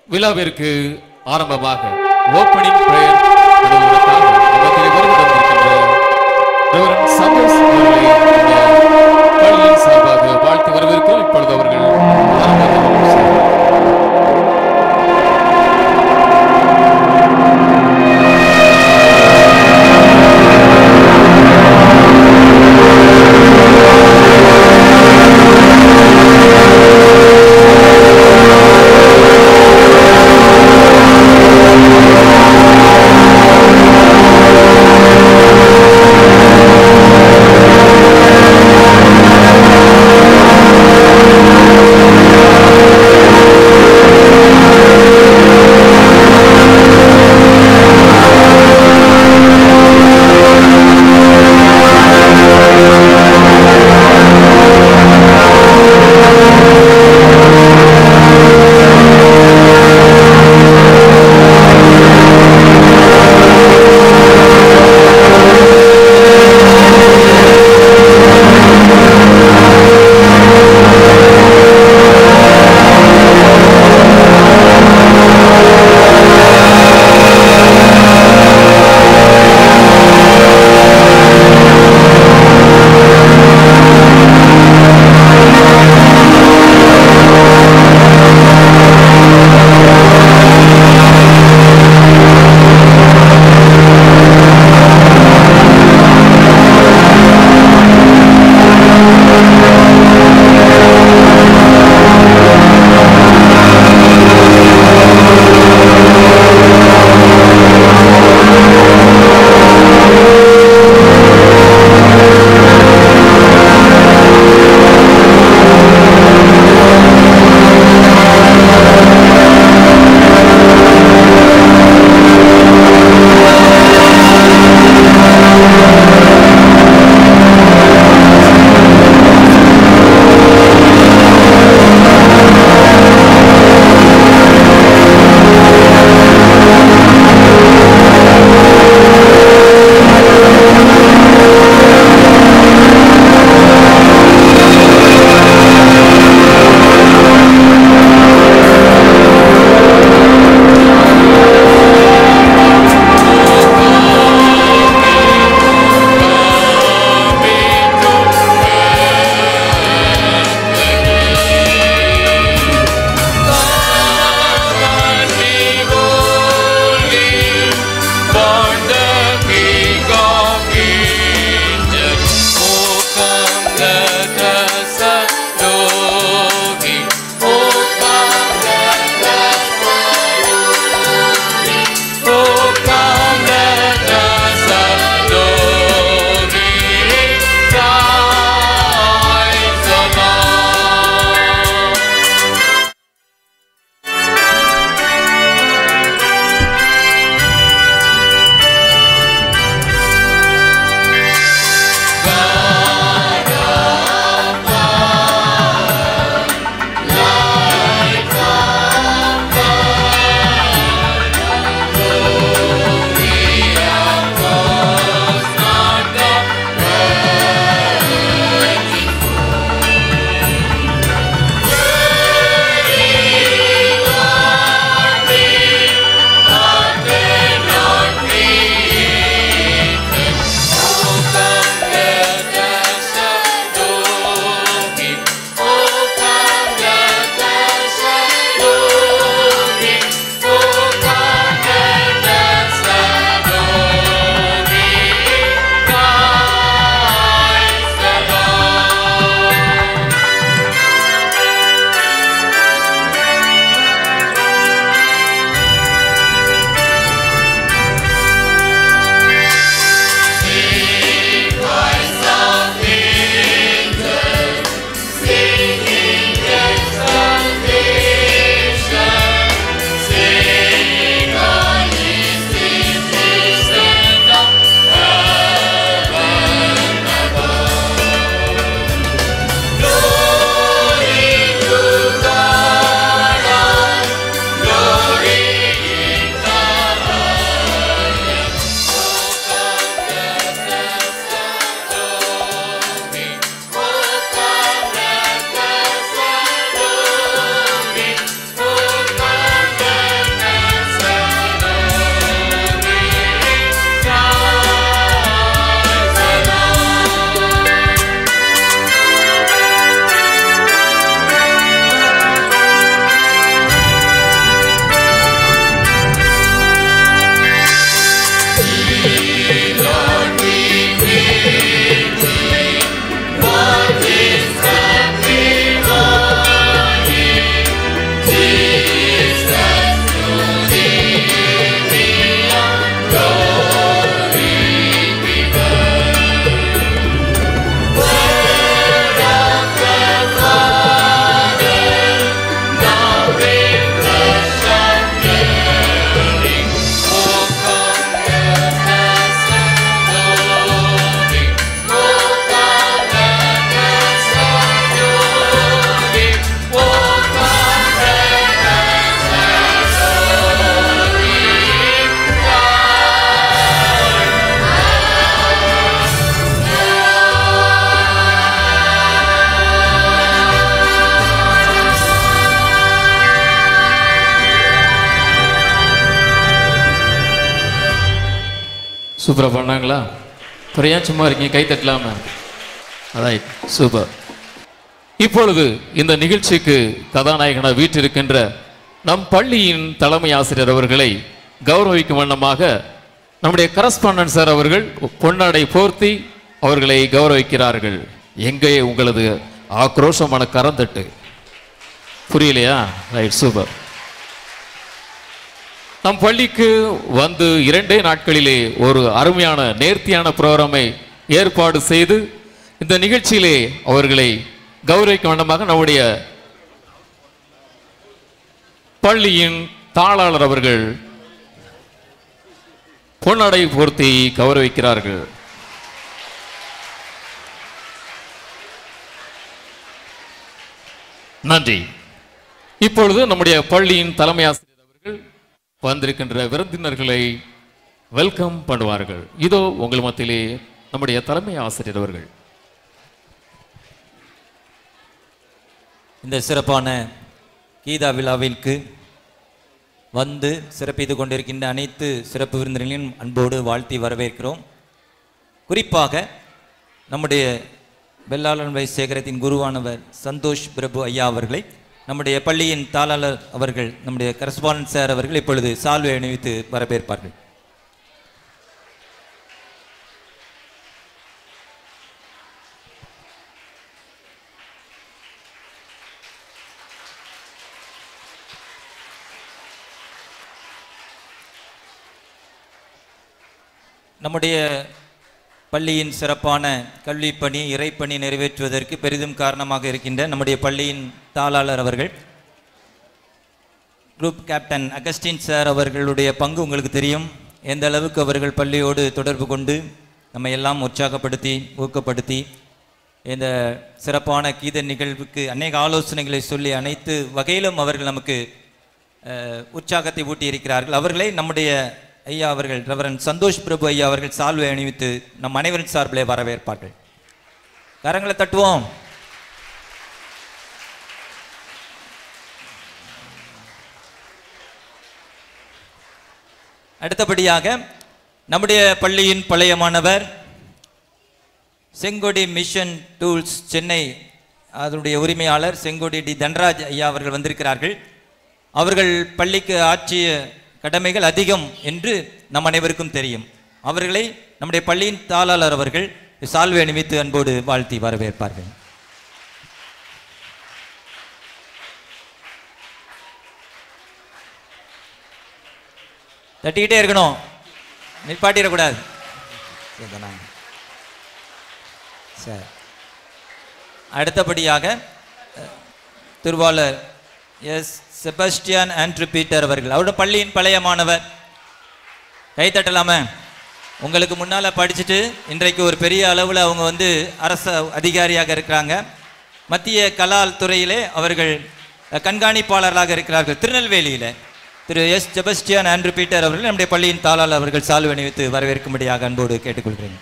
விழாவிற்கு ஆரம்பமாக opening prayer பண்ணுவதற்காக நமக்கு வருகை தந்திருக்கின்ற ரெவரண்ட் சாமுவேல் அவர்களை பள்ளியின் சார்பாக வாழ்த்து வரவேற்கிறோம். இப்பொழுது அவர்கள் சூப்பராக பண்ணாங்களா? அப்புறம் ஏன் சும்மா இருக்கீங்க? கை தட்டலாமா? Right, super. இப்பொழுது இந்த நிகழ்ச்சிக்கு கதாநாயகனாக வீற்றிருக்கின்ற நம் பள்ளியின் தலைமை ஆசிரியர் அவர்களை கௌரவிக்கும் வண்ணமாக நம்முடைய கரஸ்பாண்டன்ட் சார் அவர்கள் பொன்னாடை போர்த்தி அவர்களை கௌரவிக்கிறார்கள். எங்கே உங்களது ஆக்ரோஷமான கரந்தட்டு? புரியலையா? Right, super. நம் பள்ளிக்கு வந்து 2 நாட்களிலே ஒரு அருமையான நேர்த்தியான புரோகிராமை ஏற்பாடு செய்து இந்த நிகழ்ச்சியிலே அவர்களை கௌரவிக்க வேண்டுமாக நம்முடைய பள்ளியின் தாளாளர் அவர்கள் பொன்னாடை போர்த்தி கௌரவிக்கிறார்கள். நன்றி. இப்பொழுது நம்முடைய பள்ளியின் தலைமை ஆசிரியர் அவர்கள் வந்திருக்கின்ற விருந்தினர்களை வெல்கம் பண்ணுவார்கள். இதோ உங்கள் மத்தியிலே நம்முடைய தலைமை ஆசிரியர் அவர்கள். இந்த சிறப்பான கீதா விழாவிற்கு வந்து சிறப்பித்து கொண்டிருக்கின்ற அனைத்து சிறப்பு விருந்தினர்களையும் அன்போடு வாழ்த்தி வரவேற்கிறோம். குறிப்பாக நம்முடைய வெள்ளாளன் வை சேகரத்தின் குருவானவர் சந்தோஷ் பிரபு ஐயா அவர்களை நம்முடைய பள்ளியின் தாளாளர் அவர்கள், நம்முடைய கரஸ்பாண்டன்ட் சார் அவர்கள் இப்பொழுது சால்வை அணிவித்து வரவேற்பார்கள். நம்முடைய பள்ளியின் சிறப்பான கல்விப்பணி இறைப்பணி நிறைவேற்றுவதற்கு பெரிதும் காரணமாக இருக்கின்ற நம்முடைய பள்ளியின் தாளாளர் அவர்கள், குரூப் கேப்டன் அகஸ்டின் சார் அவர்களுடைய பங்கு உங்களுக்கு தெரியும். எந்த அளவுக்கு அவர்கள் பள்ளியோடு தொடர்பு கொண்டு நம்ம எல்லாம் உற்சாகப்படுத்தி ஊக்கப்படுத்தி இந்த சிறப்பான கீத நிகழ்வுக்கு அநேக ஆலோசனைகளை சொல்லி அனைத்து வகையிலும் அவர்கள் நமக்கு உற்சாகத்தை ஊட்டி இருக்கிறார்கள். அவர்களை நம்முடைய ஐயா அவர்கள் ரெவரண்ட் சந்தோஷ் பிரபு ஐயா அவர்கள் சால்வை அணிவித்து நம் அனைவரின் சார்பிலே வரவேற்பார்கள். கரங்களை தட்டுவோம். அடுத்தபடியாக நம்முடைய பள்ளியின் பழைய மாணவர் செங்கோடி மிஷன் டூல்ஸ் சென்னை அதனுடைய உரிமையாளர் செங்கோடி டி தன்ராஜ் ஐயா அவர்கள் வந்திருக்கிறார்கள். அவர்கள் பள்ளிக்கு ஆற்றிய கடமைகள் அதிகம் என்று நம் அனைவருக்கும் தெரியும். அவர்களை நம்முடைய பள்ளியின் தாளாளர் அவர்கள் சால்வை அணிவித்து அன்போடு வாழ்த்தி வரவேற்பார்கள். தட்டிக்கிட்டே இருக்கணும், நிப்பாட்டிடக்கூடாது. சரி, அடுத்தபடியாக திருவாளர் எஸ் செபஸ்டியன் ஆண்ட்ரூ பீட்டர் அவர்கள், அவருடைய பள்ளியின் பழைய மாணவர். கை தட்டலாமே. உங்களுக்கு முன்னால் படிச்சுட்டு இன்றைக்கு ஒரு பெரிய அளவில் அவங்க வந்து அரசு அதிகாரியாக இருக்கிறாங்க. மத்திய கலால் துறையிலே அவர்கள் கண்காணிப்பாளர்களாக இருக்கிறார்கள் திருநெல்வேலியில். திரு எஸ் செபஸ்டியன் ஆண்ட்ரூ பீட்டர் அவர்கள் நம்முடைய பள்ளியின் தாளாளர் அவர்கள் சால்வை அணிவித்து வரவேற்கும்படியாக அன்போடு கேட்டுக்கொள்கிறேன்.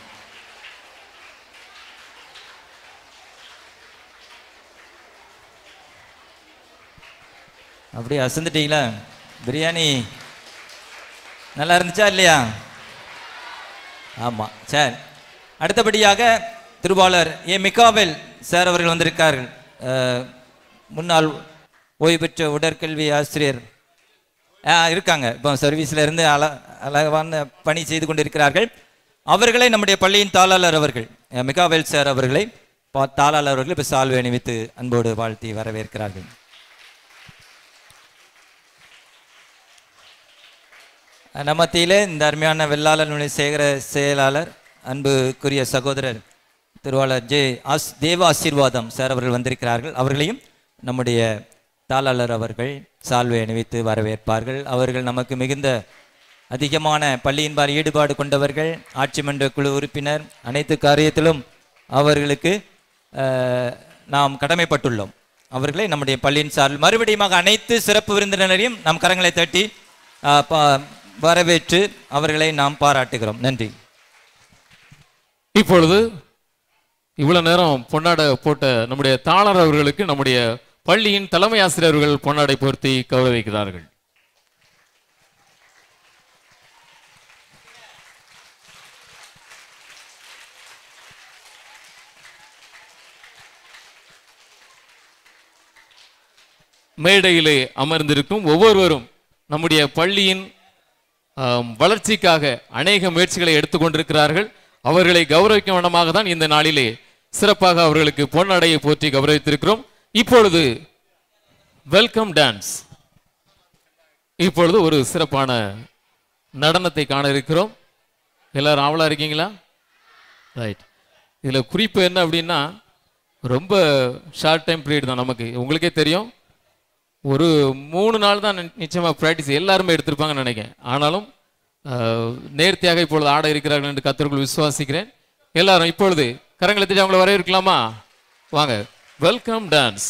அப்படியே அசந்துட்டீங்களா? பிரியாணி நல்லா இருந்துச்சா இல்லையா? ஆமாம். சரி, அடுத்தபடியாக திருவாளர் ஏ மிகாவேல் சார் அவர்கள் வந்திருக்கார்கள். முன்னாள் ஓய்வு பெற்ற உடற்கல்வி ஆசிரியர் இருக்காங்க. இப்போ சர்வீஸில் இருந்து அழகான பணி செய்து கொண்டிருக்கிறார்கள். அவர்களை நம்முடைய பள்ளியின் தாளாளர் அவர்கள் மிகாவேல் சார் அவர்களை தாளாளர் அவர்கள் இப்போ சால்வை அணிவித்து அன்போடு வாழ்த்தி வரவேற்கிறார்கள். நமத்திலே இந்த அருமையான வெள்ளாளன் சேகர செயலாளர் அன்புக்குரிய சகோதரர் திருவாளர் தேவ ஆசீர்வாதம் சார் அவர்கள் வந்திருக்கிறார்கள். அவர்களையும் நம்முடைய தாளாளர் அவர்கள் சால்வை அணிவித்து வரவேற்பார்கள். அவர்கள் நமக்கு மிகுந்த அதிகமான பள்ளியின்பால் ஈடுபாடு கொண்டவர்கள், ஆட்சி மன்ற குழு உறுப்பினர். அனைத்து காரியத்திலும் அவர்களுக்கு நாம் கடமைப்பட்டுள்ளோம். அவர்களை நம்முடைய பள்ளியின் சார்பில் மறுபடியும் அனைத்து சிறப்பு விருந்தினரையும் நம் கரங்களை தட்டி வரவேற்று அவர்களை நாம் பாராட்டுகிறோம். நன்றி. இப்பொழுது இவ்வளவு நேரம் பொன்னாடை போட்ட நம்முடைய தாளாளர் அவர்களுக்கு நம்முடைய பள்ளியின் தலைமை ஆசிரியர்கள் பொன்னாடை போர்த்தி கௌரவிக்கிறார்கள். மேடையிலே அமர்ந்திருக்கும் ஒவ்வொருவரும் நம்முடைய பள்ளியின் வளர்ச்சிக்காக அநேக முயற்சிகளை எடுத்துக்கொண்டிருக்கிறார்கள். அவர்களை கௌரவிக்கும் வண்ணமாக தான் இந்த நாளிலே சிறப்பாக அவர்களுக்கு பொன்னடையை போற்றி கௌரவித்திருக்கிறோம். இப்பொழுது வெல்கம் டான்ஸ், இப்பொழுது ஒரு சிறப்பான நடனத்தை காண இருக்கிறோம். எல்லாரும் ஆவலா இருக்கீங்களா? ரைட். இதில் குறிப்பு என்ன அப்படின்னா, ரொம்ப ஷார்ட் டைம் பீரியட் தான். நமக்கு உங்களுக்கே தெரியும், ஒரு 3 நாள் தான் நிச்சயமாக ப்ராக்டிஸ் எல்லாருமே எடுத்திருப்பாங்கன்னு நினைக்கிறேன். ஆனாலும் நேர்த்தியாக இப்பொழுது ஆட இருக்கிறார்கள் என்று கர்த்தருக்குள் விசுவாசிக்கிறேன். எல்லாரும் இப்பொழுது கரங்களை தட்டி அவங்களை வரவேற்கலாமா? வாங்க, welcome dance.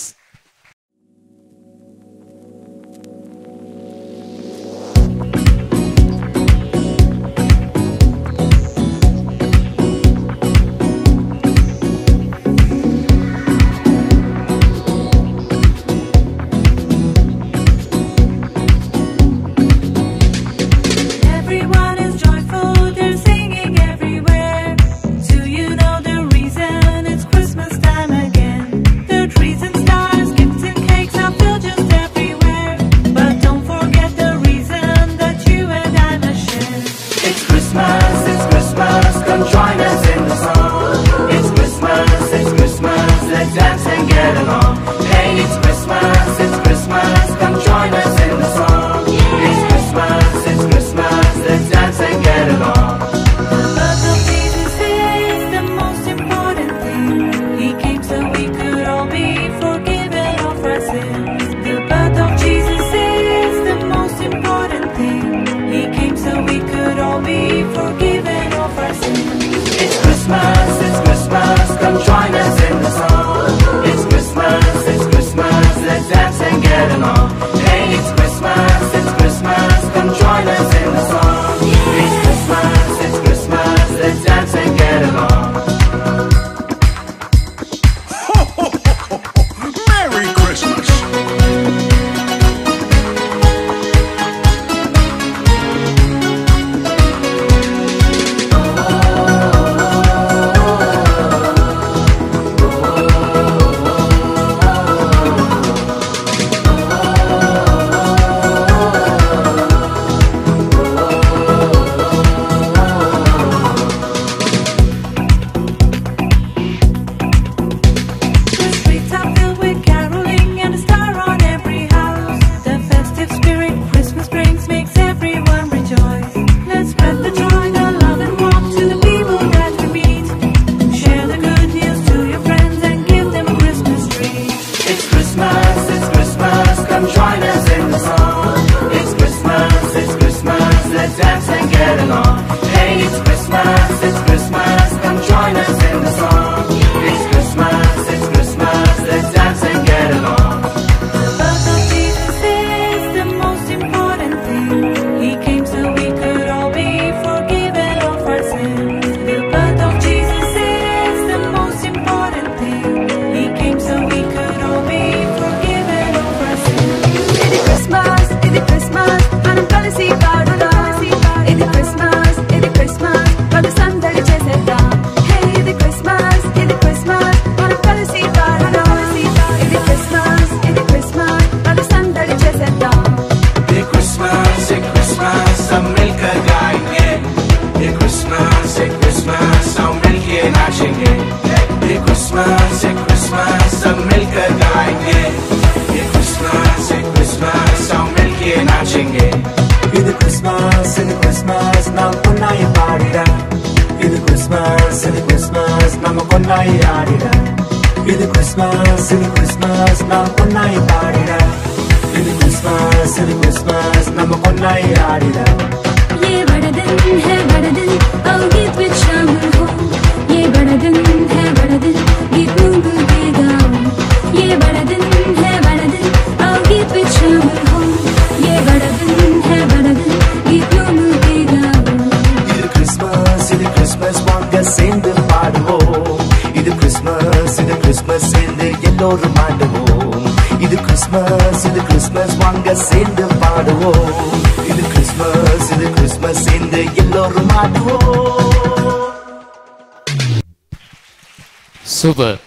Super,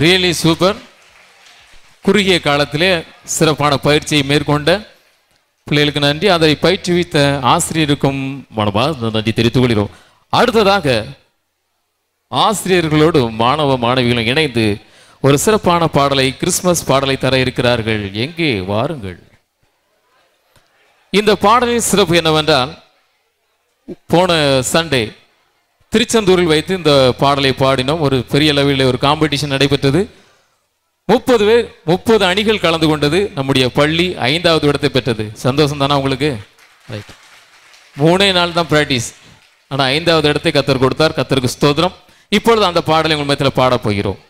really super. குறுகிய காலத்திலே சிறப்பான பயிற்சியை மேற்கொண்ட பிள்ளைகளுக்கு நன்றி. அதை பயிற்றுவித்த ஆசிரியருக்கும் நன்றி தெரிவித்துக் கொள்கிறோம். அடுத்ததாக ஆசிரியர்களோடு மாணவ மாணவிகளும் இணைந்து ஒரு சிறப்பான பாடலை, கிறிஸ்துமஸ் பாடலை தர இருக்கிறார்கள். எங்கே வாருங்கள். இந்த பாடலின் சிறப்பு என்னவென்றால், போன சண்டே திருச்செந்தூரில் வைத்து இந்த பாடலை பாடினோம். ஒரு பெரிய அளவில் ஒரு காம்படிஷன் நடைபெற்றது. 30 அணிகள் கலந்து கொண்டது. நம்முடைய பள்ளி 5வது இடத்தை பெற்றது. சந்தோஷம் தானே உங்களுக்கு? ரைட். 3 நாள் தான் பிராக்டிஸ், ஆனால் 5வது இடத்தை கர்த்தர் கொடுத்தார். கர்த்தருக்கு ஸ்தோத்திரம். இப்பொழுது அந்த பாடலை உங்கள் மத்தியில் பாடப் போகிறோம்.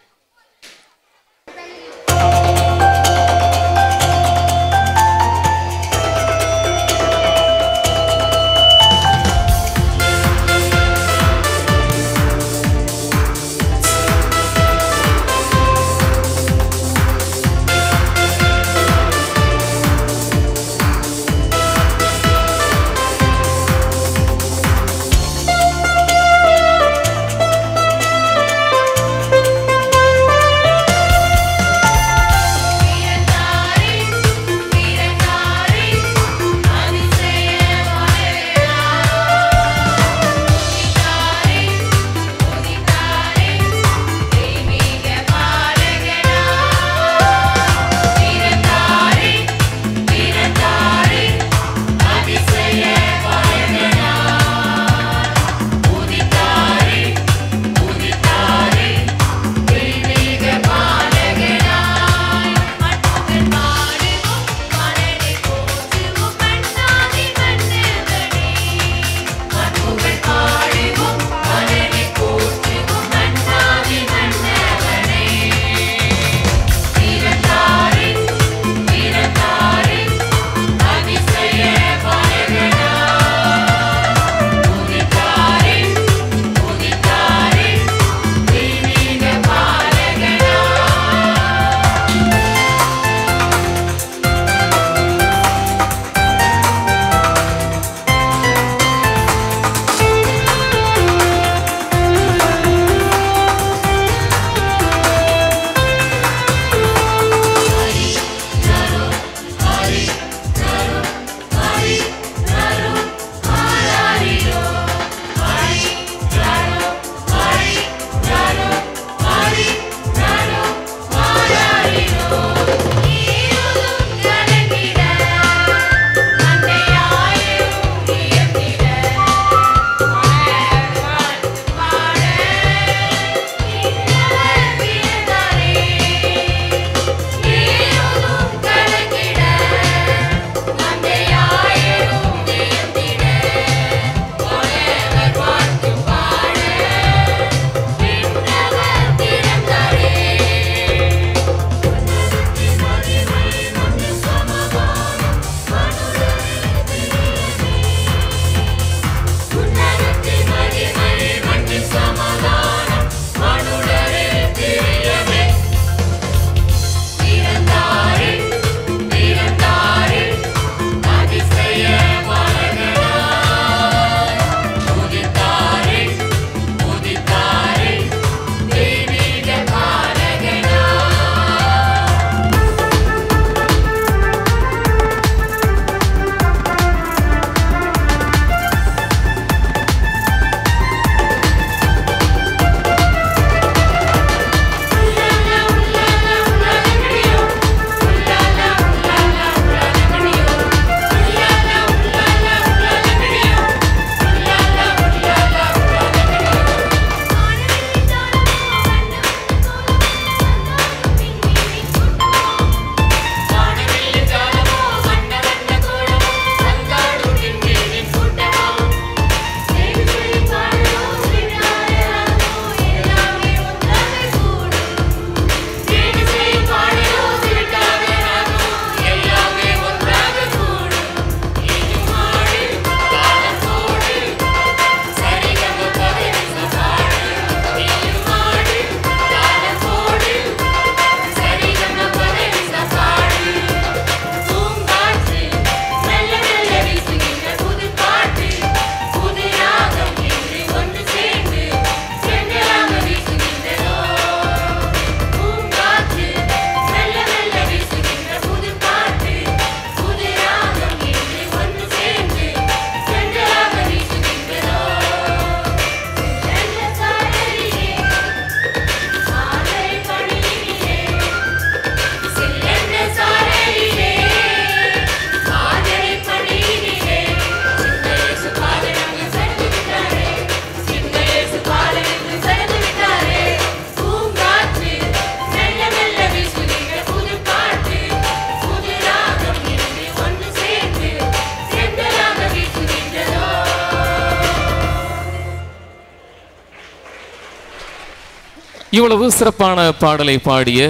இவ்வளவு சிறப்பான பாடலை பாடிய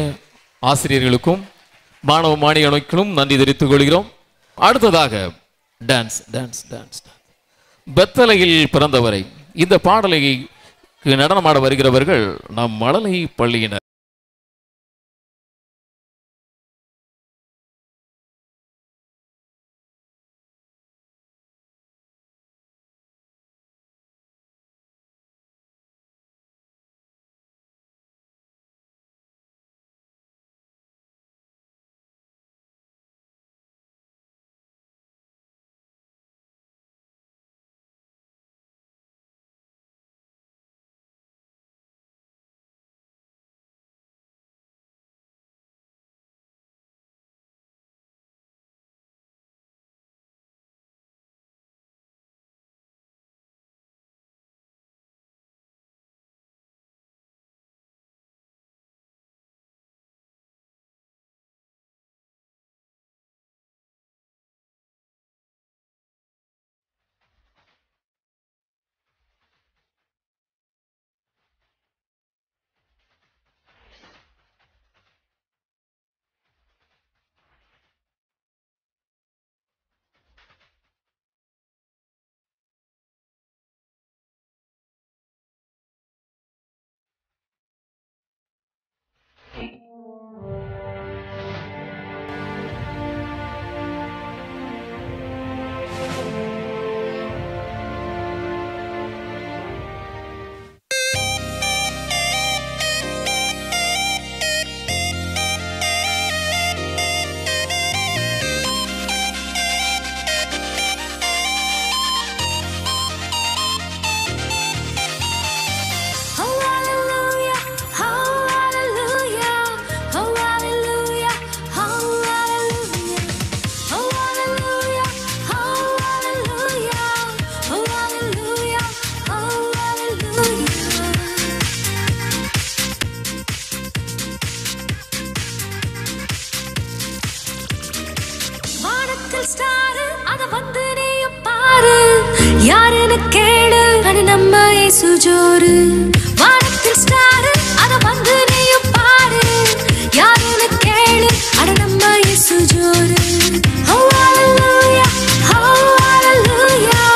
ஆசிரியர்களுக்கும் மாணவ மாணவிகளுக்கும் நன்றி தெரிவித்துக் கொள்கிறோம். அடுத்ததாக டான்ஸ் டான்ஸ் டான்ஸ் பெத்தலையில் பிறந்தவரை இந்த பாடலை நடனமாட வருகிறவர்கள் நம் மழலை பள்ளியினர். யாருன்னு கேளு அது நம்ம இயேசு ஜோரு. வானத்தில் ஸ்டார் அத வந்து நீயும் பாரு. யாருன்னு கேளு அது நம்ம இயேசு ஜோரு. Oh hallelujah, oh hallelujah,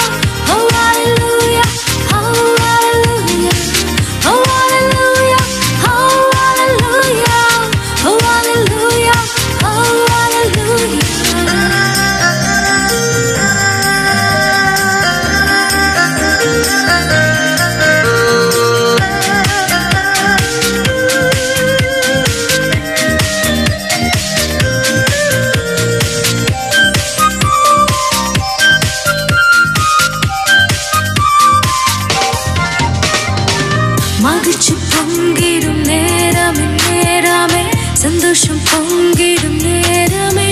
oh hallelujah, oh hallelujah, oh hallelujah, oh hallelujah, oh hallelujah, oh hallelujah. மகிழ்ச்சி பொங்கிடும் நேரமே நேரமே, சந்தோஷம் பொங்கிடும் நேரமே,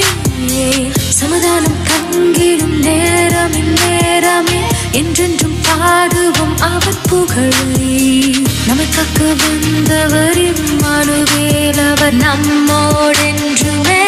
சமாதானம் தங்கிடும் நேரமே நேரமே, என்றென்றும் பாடுவோம் அவர் புகழை. நமக்காக வந்தவர் இம்மானுவேல், அவர் நம்மோடென்றுமே.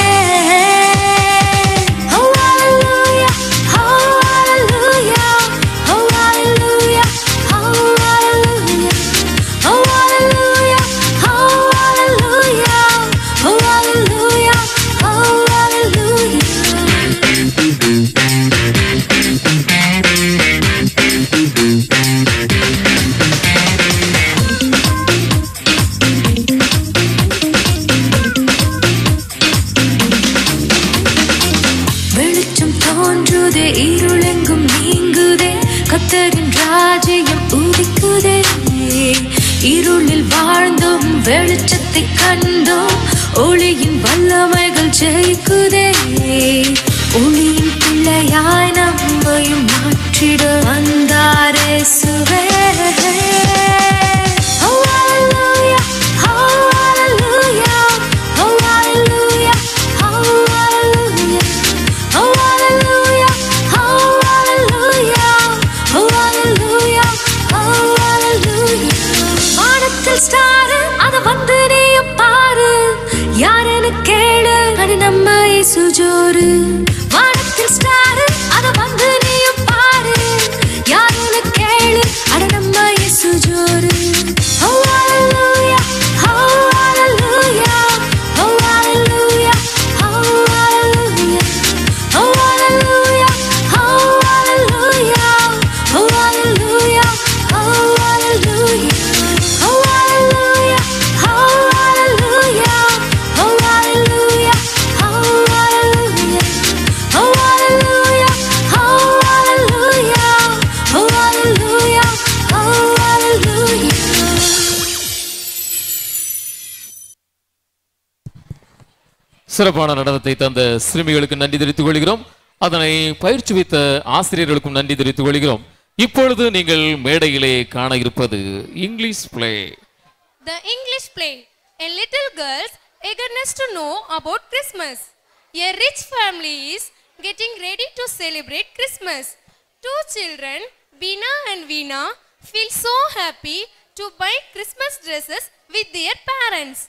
இருளெங்கும் நீங்குதே, கர்த்தரின் ராஜ்யம் உதிக்குதே. இருளில் வாழ்ந்தோம், வெளிச்சத்தை கண்டோம், ஒளியின் வல்லமைகள் ஜெயிக்குதே. ஒளியின் பிள்ளையாய் நம்மையும் மாற்றிட வந்தார் இயேசுவே. ஜோரு வானத்தில் ஸ்டார் அத சிறப்பான நடனத்தை தந்த சிறுமிகளுக்கு நன்றி தெரிவித்துக் கொள்கிறோம். அதனை பயிற்சிவித்த ஆசிரியர்களுக்கும் நன்றி தெரிவித்துக் கொள்கிறோம். இப்பொழுது நீங்கள் மேடையிலே காண இருப்பது English play. The English play. A little girl's eagerness to know about Christmas. A rich family is getting ready to celebrate Christmas. Two children, Bina and Veena, feel so happy to buy Christmas dresses with their parents.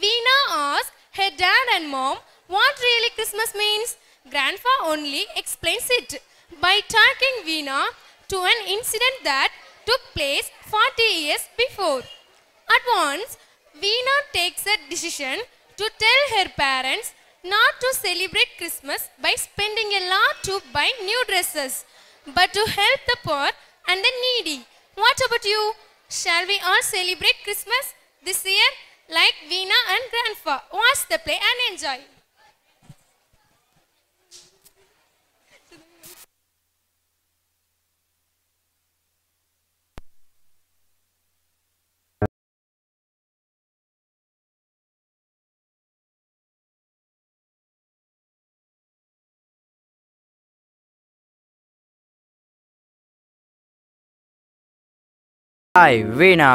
Veena asks her dad and mom what really Christmas means. Grandpa only explains it by taking Veena to an incident that took place 40 years before. At once, Veena takes a decision to tell her parents not to celebrate Christmas by spending a lot to buy new dresses, but to help the poor and the needy. What about you? Shall we all celebrate Christmas this year like Veena and Grandpa? Watch the play and enjoy. Hi, Veena,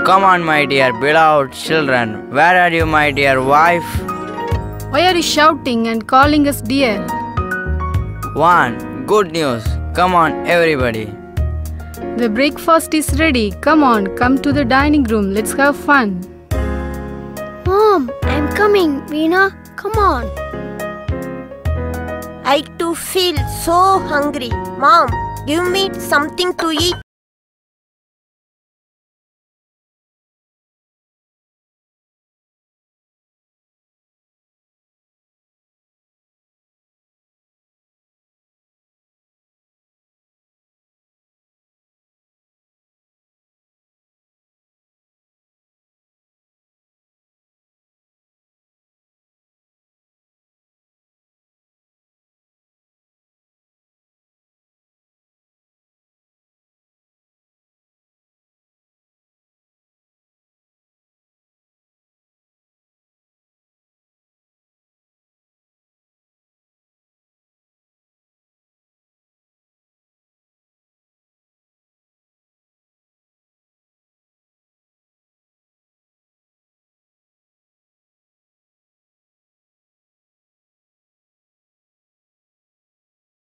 come on my dear beloved children. Where are you my dear wife? Why are you shouting and calling us dear? One, good news. Come on everybody. The breakfast is ready. Come on, come to the dining room. Let's have fun. Mom, I'm coming. Veena, come on. I too feel so hungry. Mom, give me something to eat.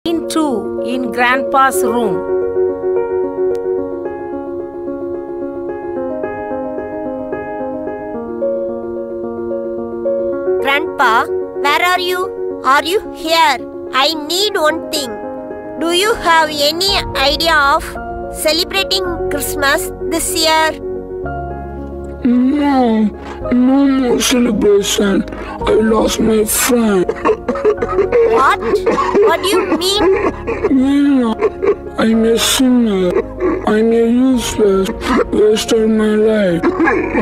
Scene 2 in Grandpa's room. Grandpa, where are you? Are you here? I need one thing. Do you have any idea of celebrating Christmas this year? No more celebration. I lost my friend. What? What do you mean? Veena, I'm a sinner. I'm a useless waste of my life.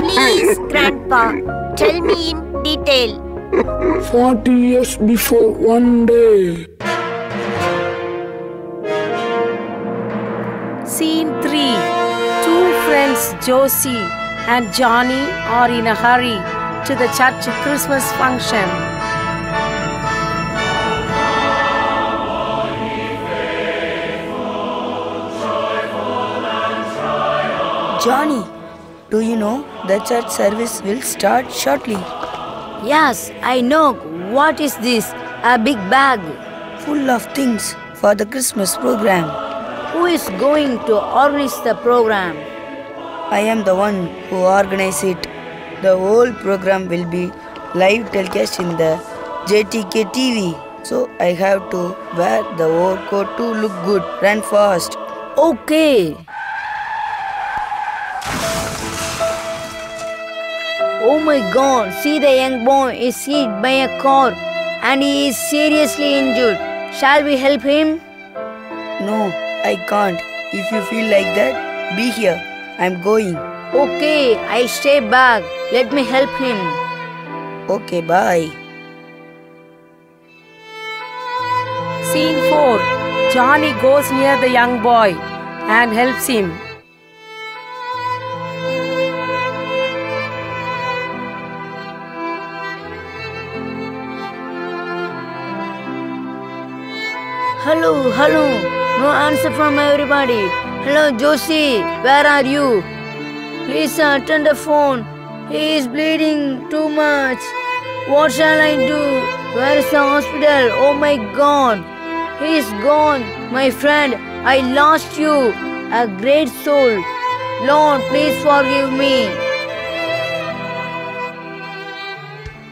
Please, Grandpa, tell me in detail. 40 years before one day. Scene 3. Two friends, Josie and Johnny, are in a hurry to the church Christmas function. Johnny, do you know the church service will start shortly? Yes, I know. What is this? A big bag. Full of things for the Christmas program. Who is going to organize the program? I am the one who organizes it. The whole program will be live telecast in the JTK TV. So I have to wear the overcoat to look good. Run fast. Okay. Oh my God, see, the young boy is hit by a car and he is seriously injured. Shall we help him? No, I can't. If you feel like that, be here. I'm going. Okay, I stay back. Let me help him. Okay, bye. Scene 4. Johnny goes near the young boy and helps him. Hello, hello. No answer from everybody. Hello, Josie. Where are you? Please attend the phone. He is bleeding too much. What shall I do? Where is the hospital? Oh my God. He is gone. My friend, I lost you. A great soul. Lord, please forgive me.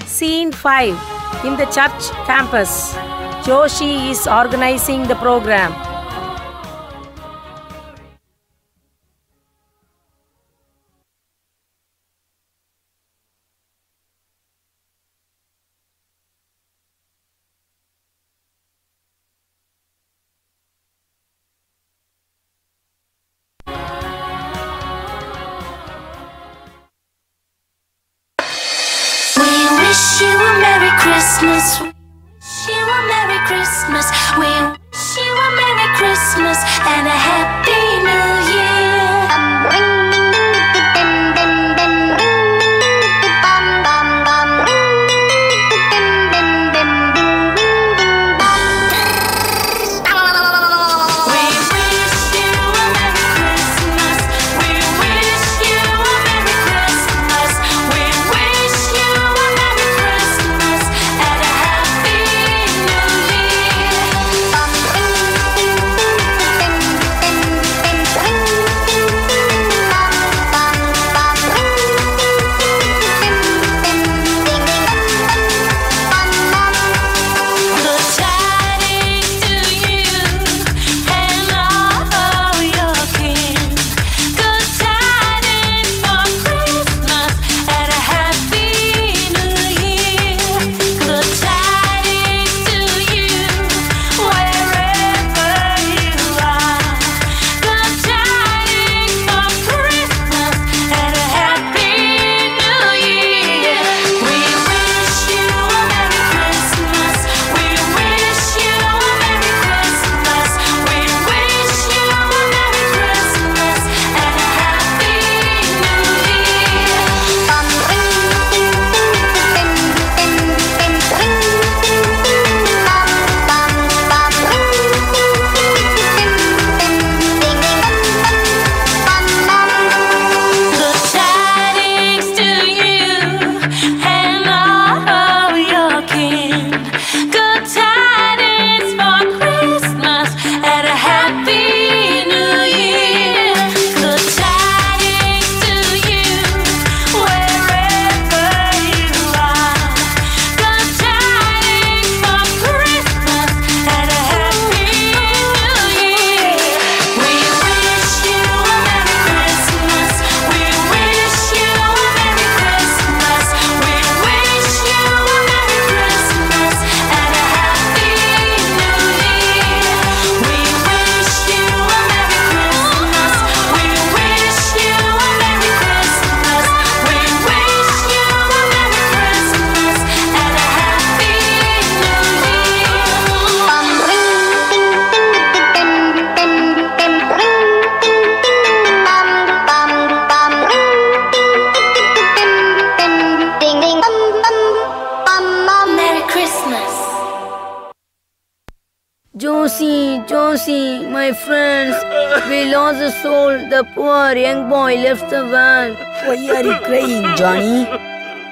Scene 5. In the church campus. Joshi is organizing the program. Wish you a Merry Christmas. Wish you a Merry Christmas. We wish you a Merry Christmas and a Happy New Year. Josie, my friends, we lost a soul. The poor young boy left the van. Why are you crying, Johnny?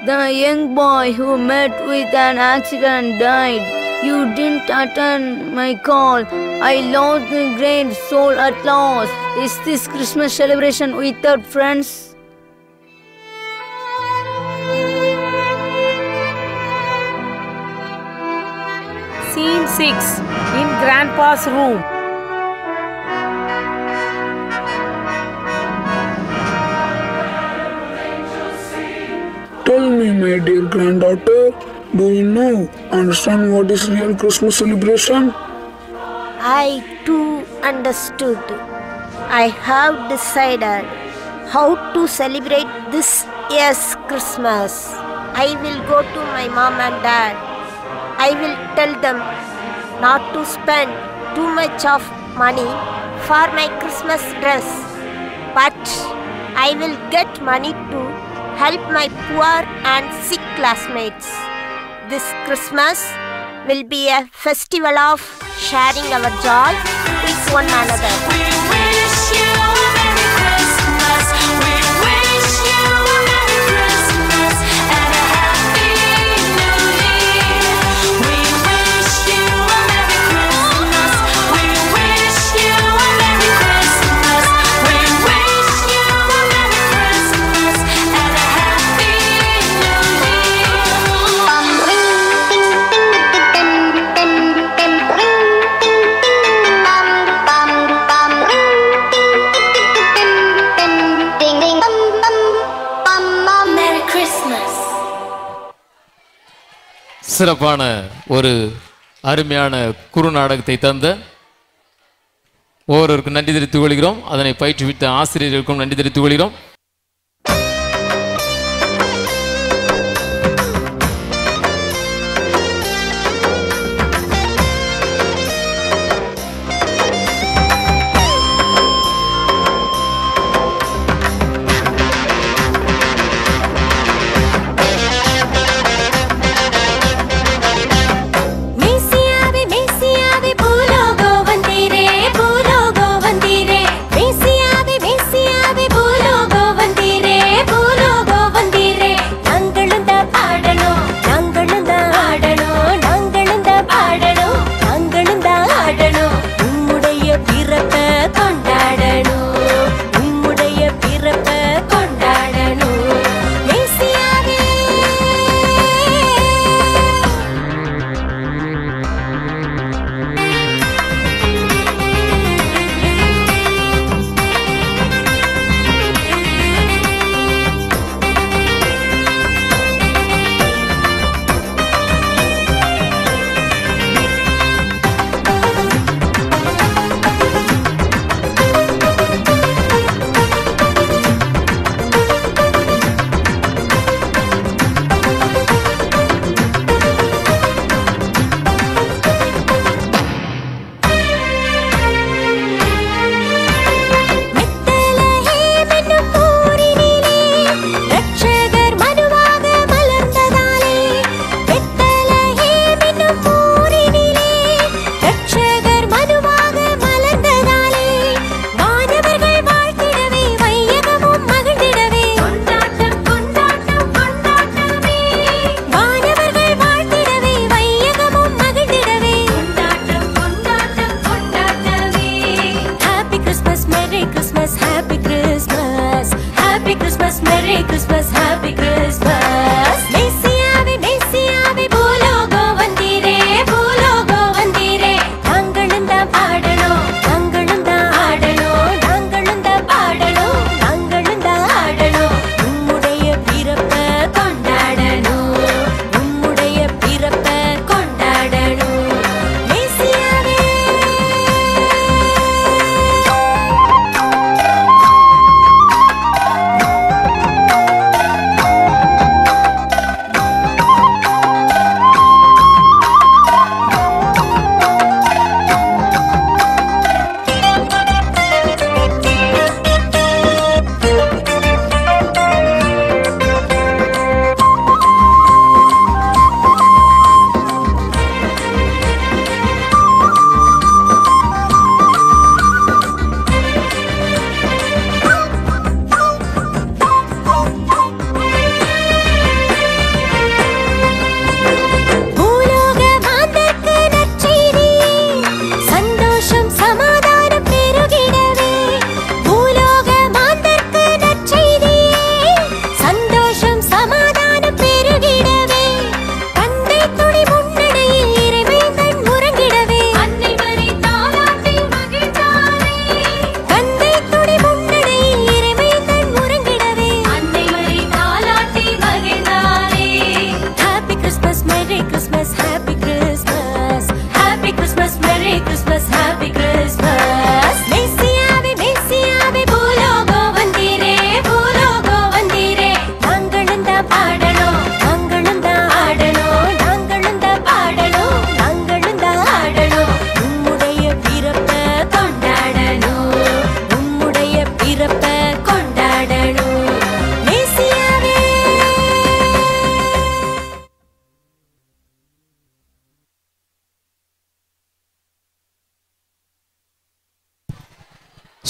The young boy who met with an accident died. You didn't attend my call. I lost the great soul at last. Is this Christmas celebration without friends? Scene 6. In Grandpa's room. Tell me, my dear granddaughter, do you understand what is real Christmas celebration? I too understood. I have decided how to celebrate this year's Christmas. I will go to my mom and dad. I will tell them not to spend too much of money for my Christmas dress, but I will get money to help my poor and sick classmates. This Christmas, will be a festival of sharing our joy with one another. We wish you a Merry Christmas. We wish you a Merry Christmas and a Happy New Year. We wish you a Merry Christmas. We wish you a Merry Christmas. We wish you a Merry Christmas and a Happy Merry Christmas. சிறப்பான ஒரு அருமையான குறுநாடகத்தை தந்த ஒவ்வொருவருக்கும் நன்றி தெரிவித்துக் கொள்கிறோம். அதனை பயிற்றுவித்த ஆசிரியர்களுக்கும் நன்றி தெரிவித்துக் கொள்கிறோம். Mesiave, Mesiave, Bulogo Vandire, Bulogo Vandire. Mesiave, Mesiave, Bulogo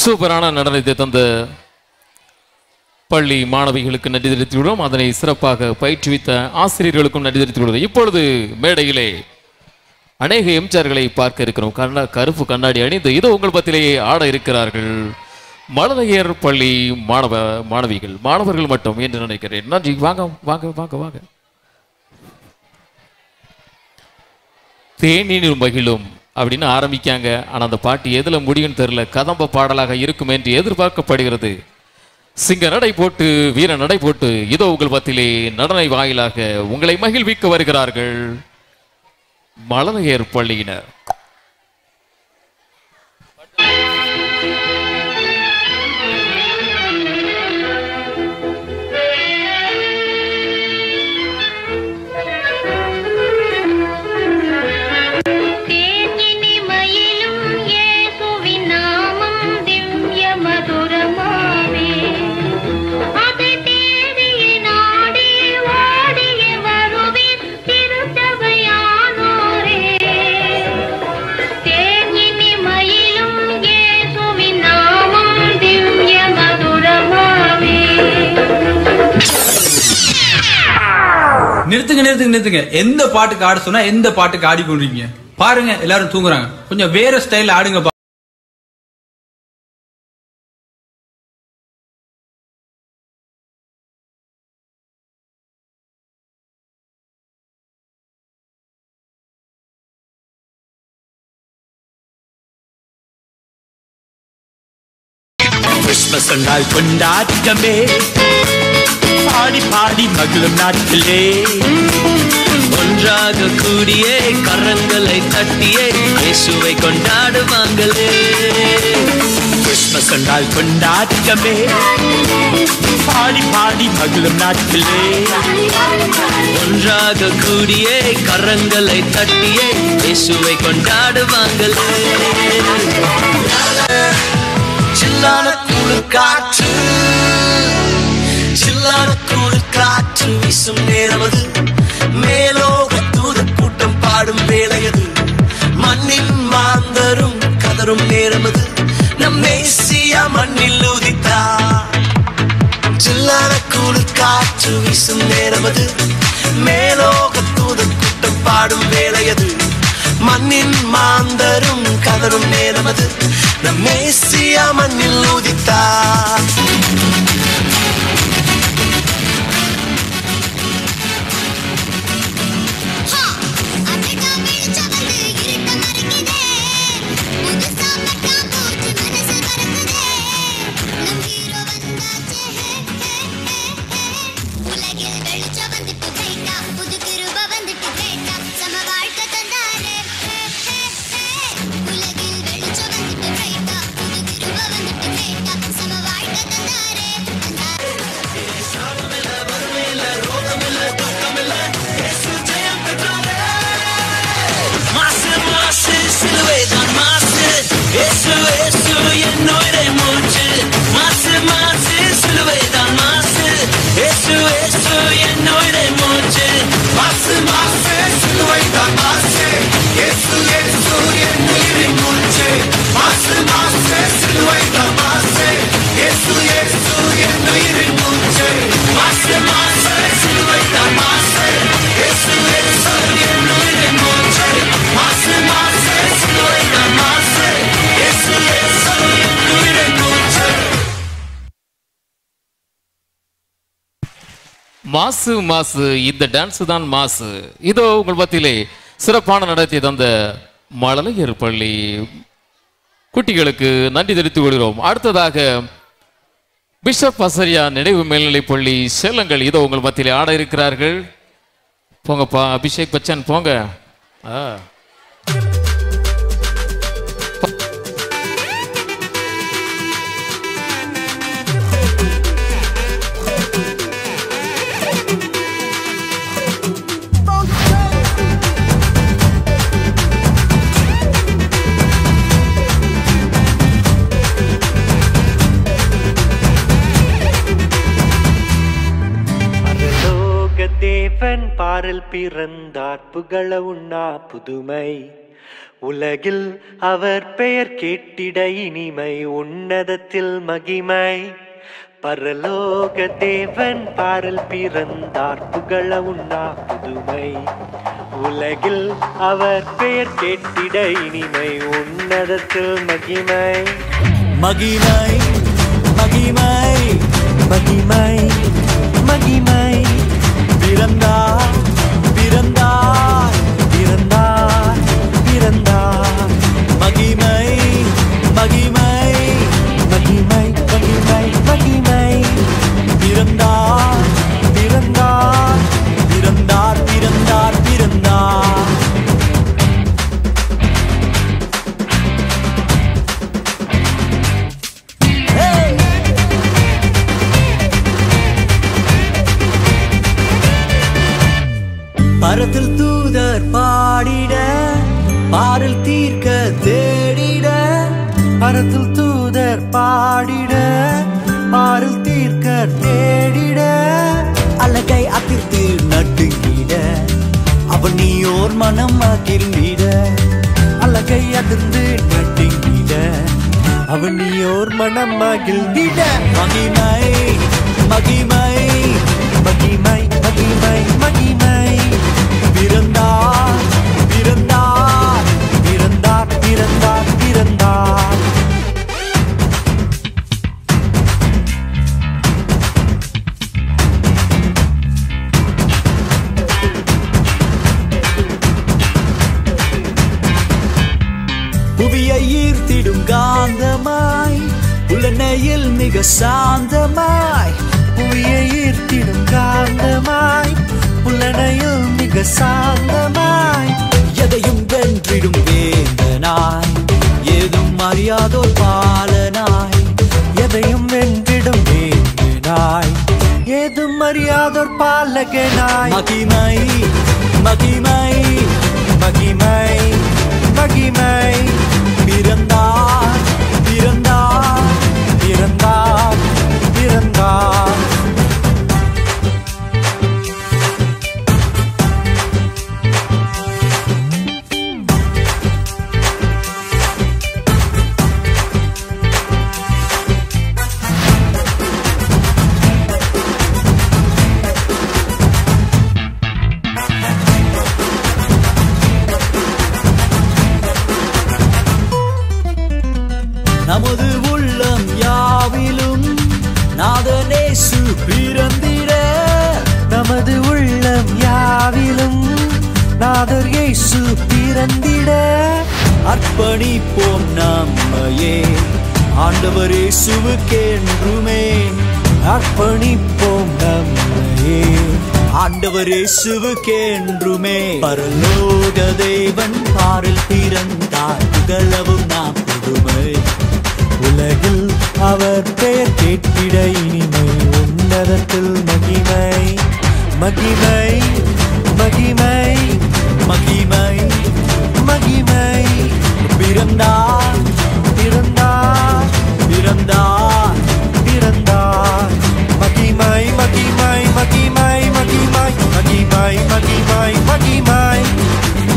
சூப்பரான நடனத்தை தந்த பள்ளி மாணவிகளுக்கு நன்றி தெரிவித்து விடுவோம். அதனை சிறப்பாக பயிற்றுவித்த ஆசிரியர்களுக்கும் நன்றி தெரிவித்து விடுவோம். இப்பொழுது மேடையிலே அநேக எம்ஜிஆர்களை பார்க்க இருக்கிறோம். கருப்பு கண்ணாடி அணிந்து இதோ உங்கள் பத்திலேயே ஆட இருக்கிறார்கள் மழலையர் பள்ளி மாணவர்கள் மட்டும் என்று நினைக்கிறேன். நன்றி. வாங்க வாங்க வாங்க வாங்க. தேநீர் மகிழும் அப்படின்னு ஆரம்பிக்காங்க. ஆனால் அந்த பாட்டு எதில் முடியும்னு தெரியல. கதம்ப பாடலாக இருக்கும் என்று எதிர்பார்க்கப்படுகிறது. சிங்க நடை போட்டு வீர நடை போட்டு இதோ உங்கள் பத்திலே நடனை வாயிலாக உங்களை மகிழ்விக்க வருகிறார்கள் மழலையர் பள்ளியினர். நிறுத்துங்க. எந்த பாட்டுக்கு ஆட சொன்னா எந்த பாட்டுக்கு ஆடி கொண்டிருக்கீங்க பாருங்க. எல்லாரும் தூங்குறாங்க. கொஞ்சம் வேற ஸ்டைல் ஆடுங்க. கிறிஸ்மஸ் என்றால் கொண்டாட்டமே, பாடி பாடி மகிழும் நாட்டிலே ஒன்றாக கூடியே கரங்களை தட்டியே இயேசுவை கொண்டாடுவாங்களே. கிறிஸ்மஸ் என்றால் கொண்டாட்டமே, பாடி பாடி மகிழும் நாட்டிலே ஒன்றாக கூடியே கரங்களை தட்டியே இயேசுவை கொண்டாடுவாங்களே. சில்லான குளிர் காற்று, சில்லான குளிர் காற்று வீசும் நேரமது, மேலோக தூதர் கூட்டம் பாடும் வேளையது, மண்ணின் மாந்தரும் கதரும் நேரமது, நம் மேசியா மண்ணில் உதித்தா. சில்லான குளிர் காற்று வீசும் நேரமது, மேலோக தூதர் கூட்டம் பாடும் வேளையது, மண்ணின் மாந்தரும் கதரும் நேரமது, நம் மேசியா மண்ணில் உதித்தா. மாசு மாசு, இந்த டான்ஸ் தான் மாசு. இதோ உங்கள் பத்தியிலே சிறப்பான நடத்தி தந்த மழலையர் பள்ளி குட்டிகளுக்கு நன்றி தெரிவித்துக் கொள்கிறோம். அடுத்ததாக பிஷப் அசரியா நினைவு மேல்நிலைப் பள்ளி செல்லங்கள் இதோ உங்கள் மத்தியிலே ஆட இருக்கிறார்கள். போங்கப்பா அபிஷேக் பச்சன் போங்க. தேவன் பாரில் பிறந்தார் புகழ உண்ணா புதுமை, உலகில் அவர் பெயர் கேட்டிட இனிமை, உன்னதத்தில் மகிமை. பரலோக தேவன் பாரல் பிறந்தார், புகழ உண்ணா புதுமை. உலகில் அவர் பெயர் கேட்டிட இனிமை, உன்னதத்தில் மகிமை. மகிமை மகிமை மகிமை மகிமை. பிறந்தார் பிறந்தார் பிறந்தார் பிறந்தார். மகிமை மகிமை மகிமை மகிமை மகிமை. பிறந்தார் பிறந்தார் பிறந்தார் பிறந்தார் பிறந்தார். பரத்தில் தூதர் பாடிட, பாரில் தீர்க்க தேடிட. பரத்தில் தூதர் பாடிட, பாரில் தீர்க்க தேடிட. அலகை அதிர்த்து நட்டுங்கிட, அவன் நீயோர் மனம் மகிழ்ந்திட. அலகை அதிர்ந்து நட்டுங்கிட, அவன் நீயோர் மனம் மகிழ்ந்திட. மகிமை மகிமை மகிமை மகிமை மகிமை. பிறந்தார் பிறந்தார் பிறந்தார் பிறந்தார் பிறந்தார். புவியை ஈர்த்திடும் காந்தமாய், உலனையில் மிக சாந்தமாய். புவியை ஈர்த்திடும் காந்தமாய், புலனையில் மிக சாந்தமாய். எதையும் வென்றிடும் வேந்தனாய், ஏதும் அறியாதோர் பாலனாய். எதையும் வென்றிடும் வேந்தனாய், ஏதும் அறியாதோர் பாலகனாய். மகிமை மகிமை மகிமை மகிமை. பிறந்தார் பிறந்தார் பிறந்தார் பிறந்தார். நமது உள்ளம் யாவிலும் நாதனேசு பிறந்திட. நமது உள்ளம் யாவிலும் நாதர் இயேசு பிறந்திட. அர்ப்பணிப்போம் நம்மையே ஆண்டவர் இயேசுவுக்கென்றுமே. அர்ப்பணிப்போம் நம்மையே ஆண்டவர் இயேசுவுக்கென்றுமே. பரலோக தேவன் பாரில் பிறந்தார், புகழவும் நாம் புதுமை. உலகில் அவர் பெயர் கேட்டிட இனிமை, உன்னதத்தில் மகிமை. மகிமை மகிமை மகிமை மகிமை. பிறந்தார் பிறந்தார் பிறந்தார் பிறந்தார். மகிமை மகிமை மகிமை மகிமை மகிமை மகிமை மகிமை.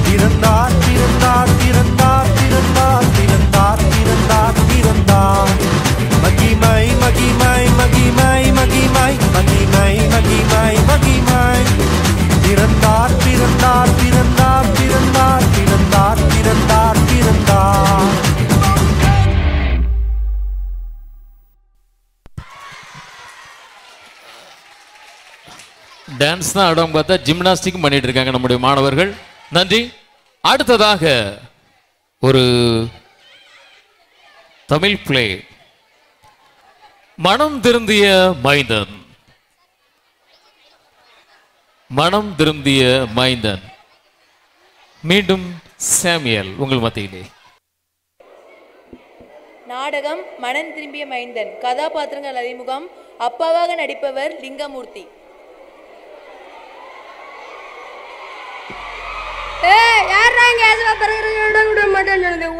பிறந்தார் பிறந்தார் பிறந்தார் பிறந்தார் பிறந்தார் பிறந்தார் பிறந்தார். மகிமை மகிமை மகிமை மகிமை மகிமை மகிமை மகிமை. பிறந்தார் பிறந்தார் பிறந்தார் பிறந்தார் பிறந்தார் பிறந்தார் பிறந்தார். டான்ஸ் தான் ஆடுவாங்க பார்த்தா ஜிம்னாஸ்டிக் பண்ணிட்டு இருக்காங்க நம்முடைய மாணவர்கள். நன்றி. அடுத்ததாக ஒரு தமிழ் பிளே, மனம் திருந்திய மைந்தன். மனம் திருந்திய மைந்தன். மீண்டும் சாமுவேல் உங்கள் மத்தியிலே. நாடகம் மனம் திரும்பிய மைந்தன். கதாபாத்திரங்கள் அறிமுகம். அப்பாவாக நடிப்பவர் லிங்கமூர்த்தி.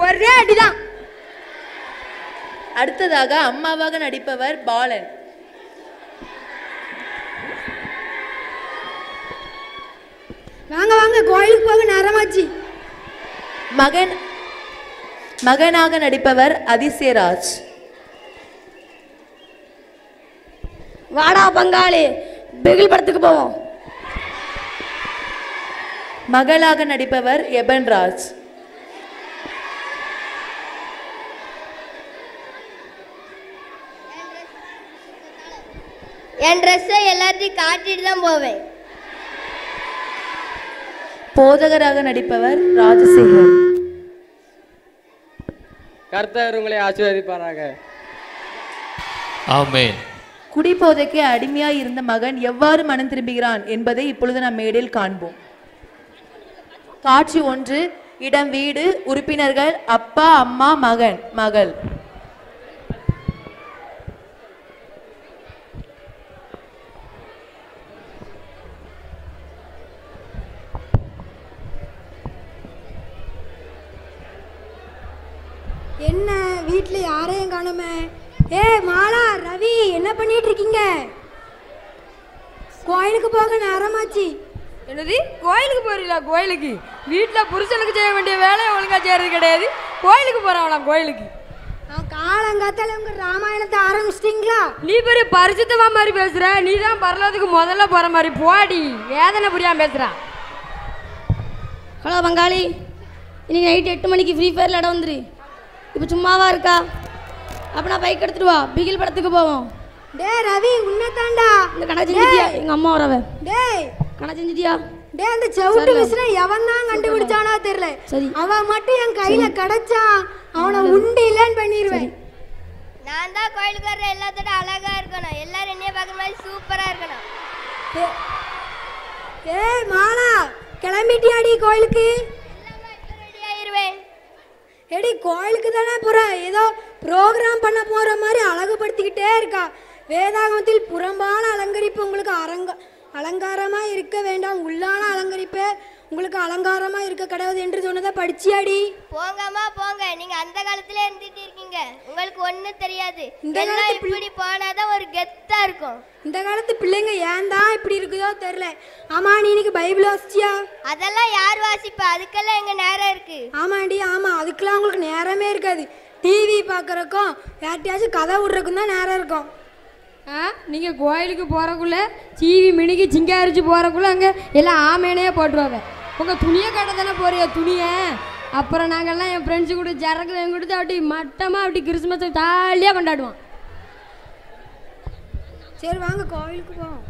ஒரே அடிதான். அடுத்ததாக அம்மாவாக நடிப்பவர் பாலன். வாங்க வாங்க, கோயிலுக்கு போக நேரமாச்சு. மகன் மகனாக நடிப்பவர் அதிசயராஜ். வாடா பங்காளி, பிகில் படத்துக்கு போவோம். மகளாக நடிப்பவர் எபன்ராஜ். என் ட்ரெஸ்ஸை எல்லாத்தையும் காட்டிட்டு தான் போவேன். போதகராக நடிப்பவர் ராஜசேகர். கர்த்தர் உங்களை ஆசீர்வதிப்பாராக. ஆமென். குடிபோதைக்கு அடிமையாய் இருந்த மகன் எவ்வாறு மனம் திரும்புகிறான் என்பதை இப்பொழுது நாம் மேடையில் காண்போம். காட்சி 1. இடம் வீடு. உறுப்பினர்கள் அப்பா, அம்மா, மகன், மகள். என்ன வீட்டில் யாரையும் காணுமே. ஏ மாலா, ரவி, என்ன பண்ணிட்டு இருக்கீங்க? கோயிலுக்கு போக நேரமாச்சு. என்னது, கோயிலுக்கு போறீங்களா? கோயிலுக்கு வீட்டில் புருஷனுக்கு செய்ய வேண்டிய வேலையை ஒழுங்கா செய்யறது கிடையாது. கோயிலுக்கு போறாங்களாம். கோயிலுக்கு காலங்காத்தால உங்க ராமாயணத்தை ஆரம்பிச்சிட்டீங்களா? நீ பெரிய பரிசுத்தமா மாதிரி பேசுற. நீ தான் பரலோகத்துக்கு முதல்ல போற மாதிரி. போடி, வேதனை புரியாம பேசுற. ஹலோ பங்காளி, இன்னைக்கு நைட்டு 8 மணிக்கு ஃப்ரீ ஃபயரில் இடம் வந்துரு. இப்போ சும்மாவா இருக்கா? அப்போ நான் பைக் எடுத்துட்டு வா, பிகில் படத்துக்கு போவோம். டே ரவி, உன்னை தாண்டா. இந்த கணக்கு செஞ்சுட்டியா? எங்கள் அம்மா வரவ. டேய், கணக்கு செஞ்சுட்டியா? டே, அந்த செவுட்டு மிஷினை எவன் தான் கண்டுபிடிச்சானோ தெரியல. அவன் மட்டும் என் கையில கிடைச்சான், அவனை உண்டு இல்லைன்னு பண்ணிடுவேன். நான் தான் கோயிலுக்கு வர்ற எல்லாத்தோட அழகா இருக்கணும். எல்லாரும் என்னைய பார்க்குற மாதிரி சூப்பரா இருக்கணும். ஏய் மாலா, கிளம்பிட்டியாடி கோயிலுக்கு? ரெடி ஆயிருவேன். எடி, கோயிலுக்கு தானே போற? ஏதோ ப்ரோக்ராம் பண்ண போற மாதிரி அழகுபடுத்திக்கிட்டே இருக்கா. வேதாகமத்தில் புறம்பான அலங்கரிப்பு உங்களுக்கு அலங்காரமா இருக்க வேண்டாம், உள்ளான அலங்கரிப்பு உங்களுக்கு அலங்காரமா இருக்க கிடையாது என்று சொன்னதை படிச்சியாடி? போங்கம்மா போங்க, நீங்க அந்த காலத்துல இருந்துட்டு இருக்கீங்க, உங்களுக்கு ஒண்ணும் தெரியாது. எல்லாம் இப்படி போனாதான் ஒரு கெத்தா இருக்கும். இந்த காலத்து பிள்ளைங்க ஏன் தான் இப்படி இருக்குதோ தெரியல. ஆமா, நீ இன்னைக்கு பைபிள் வாசிச்சியா? அதெல்லாம் யார் வாசிப்பா? அதுக்கெல்லாம் எங்க நேரம் இருக்கு. ஆமாடி, ஆமா, அதுக்கெல்லாம் உங்களுக்கு நேரமே இருக்காது. டிவி பார்க்கறக்கும் யார்ட்டையாச்சும் கதை விடுறதுக்கும் தான் நேரம் இருக்கும். நீங்கள் கோயிலுக்கு போகிறக்குள்ள சீவி மினிக்கு சிங்காரிச்சு போகிறக்குள்ள அங்கே எல்லாம் ஆமேனையே போட்டுருவாங்க. உங்கள் துணியை கட்ட தானே போறிய துணியை. அப்புறம் நாங்கள்லாம் என் ஃப்ரெண்ட்ஸு கூட ஜரக்கு வாங்கி கொடுத்து அப்படி மட்டமாக அப்படி கிறிஸ்மஸை ஜாலியாக கொண்டாடுவோம். சரி வாங்க கோயிலுக்கு போவோம்.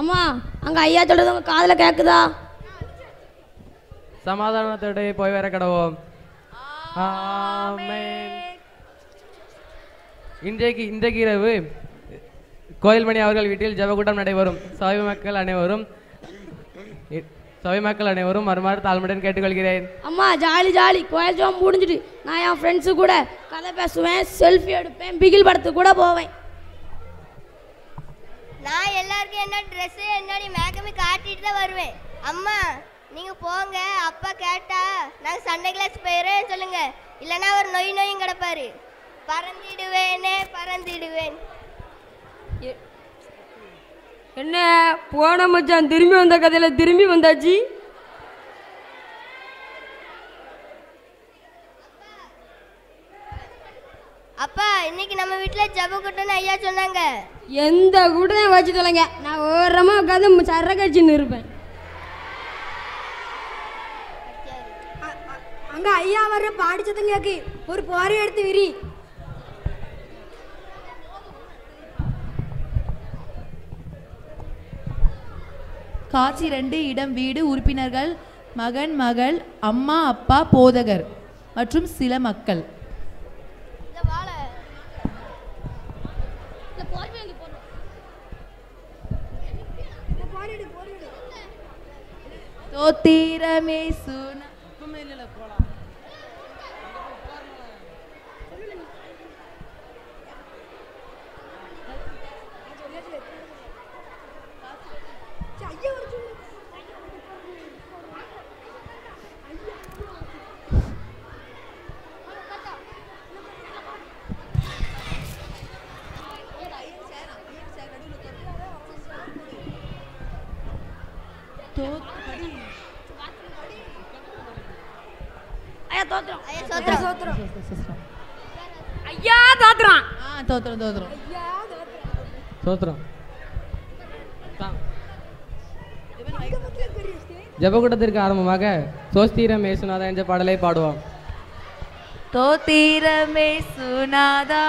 அம்மா, அங்கே ஐயா சொல்கிறது உங்கள் காதில் கேட்குதா? சமாதானத்தோட போய் வர கடவோம். ஆமென். இன்றைக்கு இரவு கோயில்மணி அவர்கள் வீட்டில் ஜெபக்கூட்டம் நடைபெறும். சபை மக்கள் அனைவரும் வருமாறு தாழ்மையுடன் கேட்டுக்கொள்கிறேன். அம்மா, ஜாலி ஜாலி. கோயில் ஜோம் முடிஞ்சிட்டு நான் என் ஃப்ரெண்ட்ஸு கூட கதை பேசுவேன், செல்ஃபி எடுப்பேன், பிகில் படத்துக்கு கூட போவேன். நான் எல்லாருக்கும் என்ன ட்ரெஸ்ஸு என்னோட மேக்கப்பை காட்டிட்டு தான் வருவேன். அம்மா நீங்க போங்க, அப்பா கேட்டா நாங்கள் சண்டே கிளாஸ் போயிடுறேன் சொல்லுங்க, இல்லைன்னா ஒரு நொய்யும் கிடப்பாரு. பறந்திடுவேனே பறந்திடுவேன். என்ன போன மச்சான், திரும்பி வந்த கதையில திரும்பி வந்தாச்சு. அப்பா இன்னைக்கு நம்ம வீட்டில் ஜப கூட்டம்னு ஐயா சொன்னாங்க. எந்த கூட்டம் வச்சு தொலைங்க, நான் ஓரமா உட்காந்து சர கட்சின்னு இருப்பேன். அங்க ஐயா வர்ற பாடிச்சதும் கேக்கு ஒரு போரை எடுத்து விரி. காட்சி 2. இடம் வீடு. உறுப்பினர்கள் மகன், மகள், அம்மா, அப்பா, போதகர் மற்றும் சில மக்கள். தோத்திரமே சுன போலாம். ஐயா தோத்துறான். தோத்துறோம் தோத்துறோம் சோத்திரம். ஜபக்கூட்டத்திற்கு ஆரம்பமாக சோஸ்திரம் மேசுநாதா என்ற பாடலை பாடுவோம். தோத்திரமே சுனாதா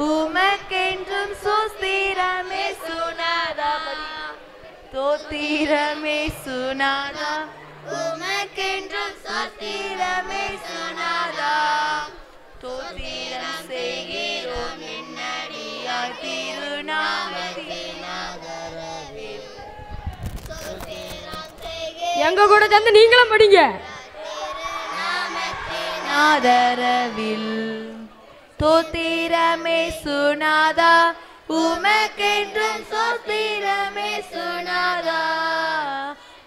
உமக்கென்றும் சோஸ்திரமே சுனாதா. தோத்திரமே சுனாதா உமக்கென்றும் சோஸ்திரமே சுனாதா. தோத்திரம் செய்கிறோம் என்னடியார் திருநாமத்தினாதரவில். எங்க கூட சேர்ந்து நீங்களும் படிங்க. ஆதரவில் தோத்திரமே சுனாதா உமக்கென்றும் சோத்திரமே சுனாதா.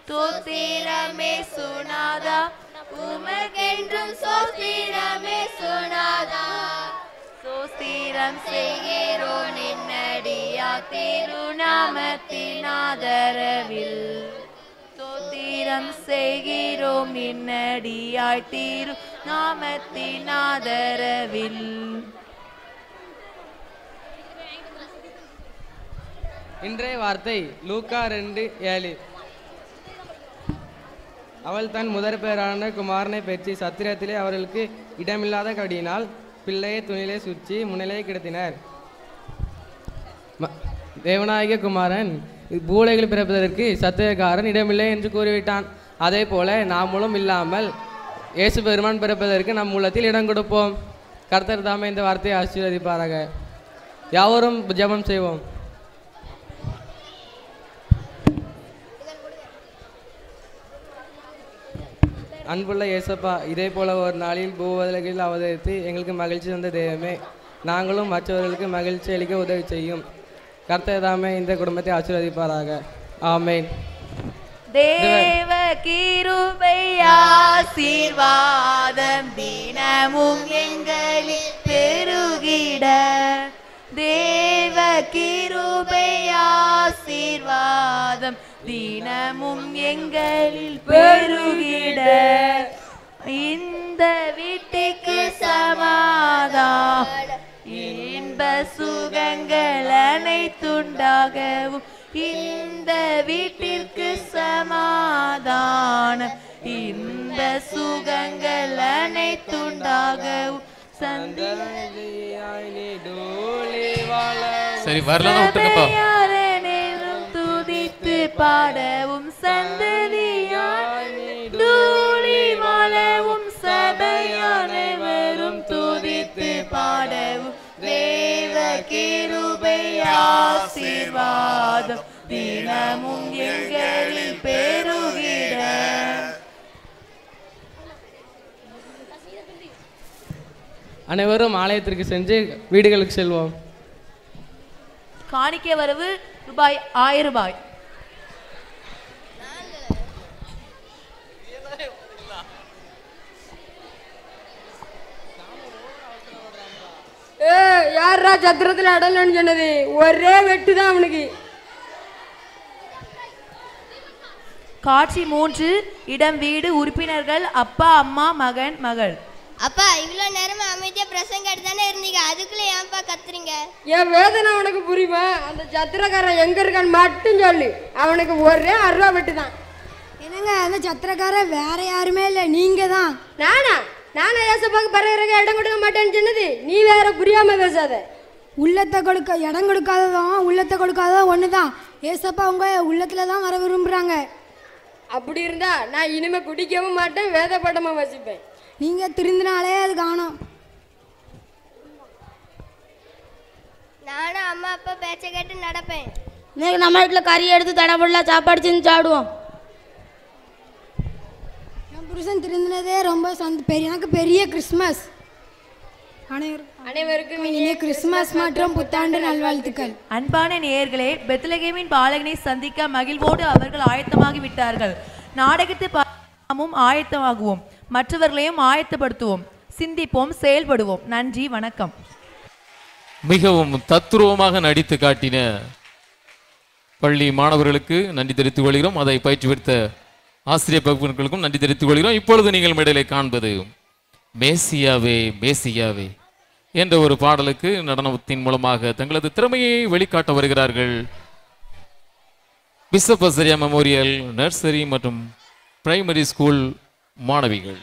தோத்திரமே சுனாதா உமக்கென்றும் சோத்திரமே சுனாதா. சோஸ்திரம் செய்கிறோம் என்னடியா திருநாமத்தின் ஆதரவில். தோத்திரம் செய்கிறோம் என்னடியாய் திரு நாமத்தின் ஆதரவில். இன்றைய வார்த்தை லூக்கா 2:7. அவள் தன் முதற் பேரான குமாரனை பெற்று சத்திரத்திலே அவர்களுக்கு இடமில்லாத கடியினால் பிள்ளையை துணிலே சுற்றி முன்னிலையை கிடத்தினர். தேவநாயக குமாரன் பூலைகள் பிறப்பதற்கு சத்தியக்காரன் இடமில்லை என்று கூறிவிட்டான். அதே போல நாமளும் இல்லாமல் இயேசு பெருமான் பிறப்பதற்கு நம் உள்ளத்தில் இடம் கொடுப்போம். கர்த்தர் தாமே இந்த வார்த்தையை ஆசீர்வதிப்பாராக. யாவரும் ஜெபம் செய்வோம். அன்புள்ள இயேசப்பா, இதே போல ஒரு நாளில் பூவுலகில் அவதரித்து எங்களுக்கு மகிழ்ச்சி தந்த தெய்வமே, நாங்களும் மற்றவர்களுக்கு மகிழ்ச்சி அளிக்க உதவி செய்யும். கர்த்தர் தாமே இந்த குடும்பத்தை ஆசீர்வதிப்பாராக. ஆமென். தேவ கிருபை ஆசீர்வாதம் தினமும் எங்களில் பெருகிட. தேவ கிருபை ஆசீர்வாதம் தினமும் எங்களில் பெருகிட. இந்த வீட்டுக்கு சமாதானம் இன்ப சுகங்கள் அனைத்துண்டாகவும். இந்த வீட்டிற்கு சமாதானம் இன்ப சுகங்கள் அனைத்துண்டாகவும். சரி வரலாம் விட்டுருங்கப்பா. துதித்து பாடவும் சந்ததியாய் தூளி வாழவும் சபையானவரும் துதித்து பாடவும். தேவ கிருபை ஆசீர்வாதம் தினமும் எங்களில் பெருகிட. அனைவரும் ஆலயத்திற்கு சென்று வீடுகளுக்கு செல்வோம். காணிக்கை வரவு ரூபாய் 1000. யாரா சத்திரத்தில் அடலன்னு சொன்னது? ஒரே வெட்டு தான் அவனுக்கு. காட்சி 3. இடம் வீடு உறுப்பினர்கள் அப்பா அம்மா மகன் மகள். அப்பா இவ்வளோ நேரமா அமைதியா பிரசங்க எடுத்தானே இருந்தீங்க, அதுக்குள்ள ஏன்பா கத்துறீங்க? என் வேதனை உனக்கு புரியுமா? அந்த சத்திரக்காரன் எங்க இருக்கான்னு மட்டும் சொல்லு. அவனுக்கு ஒரே 6 ரூபா வெட்டு தான். என்னங்க அந்த சத்திரக்காரன் வேற யாருமே இல்லை, நீங்க தான். நானா ஏசப்பாக்கு பிறகு இடம் கொடுக்க மாட்டேன்னு சொன்னது? நீ வேற புரியாம பேசாத. உள்ளத்தை கொடுக்க இடம் கொடுக்காததும் உள்ளத்தை கொடுக்காததும் ஒன்று தான். ஏசப்பா உங்க உள்ளத்துல தான் வர விரும்புறாங்க. அப்படி இருந்தா நான் இனிமே குடிக்கவும் மாட்டேன், வேத படமா வசிப்பேன். நீங்க திருந்தினாலே அது காணும். நானும் அம்மா அப்பா பேச்ச கேட்டு நடப்பேன். இன்னைக்கு நம்ம வீட்டில் கறி எடுத்து தடப்படல சாப்பாடு செஞ்சு சாப்பிடுவோம். என் புருஷன் திருந்தினதே ரொம்ப எனக்கு பெரிய கிறிஸ்மஸ். அனைவருக்கும் இனிய கிறிஸ்மஸ் மற்றும் புத்தாண்டு நல்வாழ்த்துக்கள். அன்பான நேயர்களே, பெத்லகேமின் பாலகனை சந்திக்க மகிழ்வோடு அவர்கள் ஆயத்தமாகி விட்டார்கள். நாடகத்தை பார்ப்போம், ஆயத்தமாகுவோம், மற்றவர்களையும் ஆயத்தப்படுத்துவோம், சிந்திப்போம், செயல்படுவோம். நன்றி, வணக்கம். மிகவும் தத்துருவமாக நடித்து காட்டின பள்ளி மாணவர்களுக்கு நன்றி தெரிவித்துக் கொள்கிறோம். அதை பயிற்சி பெற்ற ஆசிரியர் வகுப்பினர்களுக்கும் நன்றி தெரிவித்துக் கொள்கிறோம். இப்பொழுது நீங்கள் மேடையிலே காண்பது மேசியாவே மேசியாவே என்ற ஒரு பாடலுக்கு நடனத்தின் மூலமாக தங்களது திறமையை வெளிக்காட்ட வருகிறார்கள் பிஷப் அசரியா மெமோரியல் நர்சரி மற்றும் பிரைமரி ஸ்கூல் மாணவிகள்.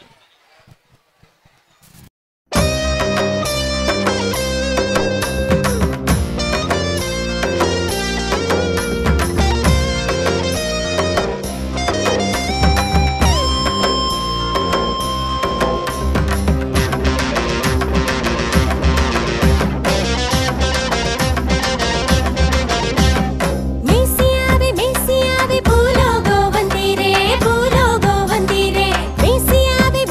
மேசியாவே மேசியாவே பூலோகோ வந்தீரே பூலோகோ வந்தீரே மேசியாவே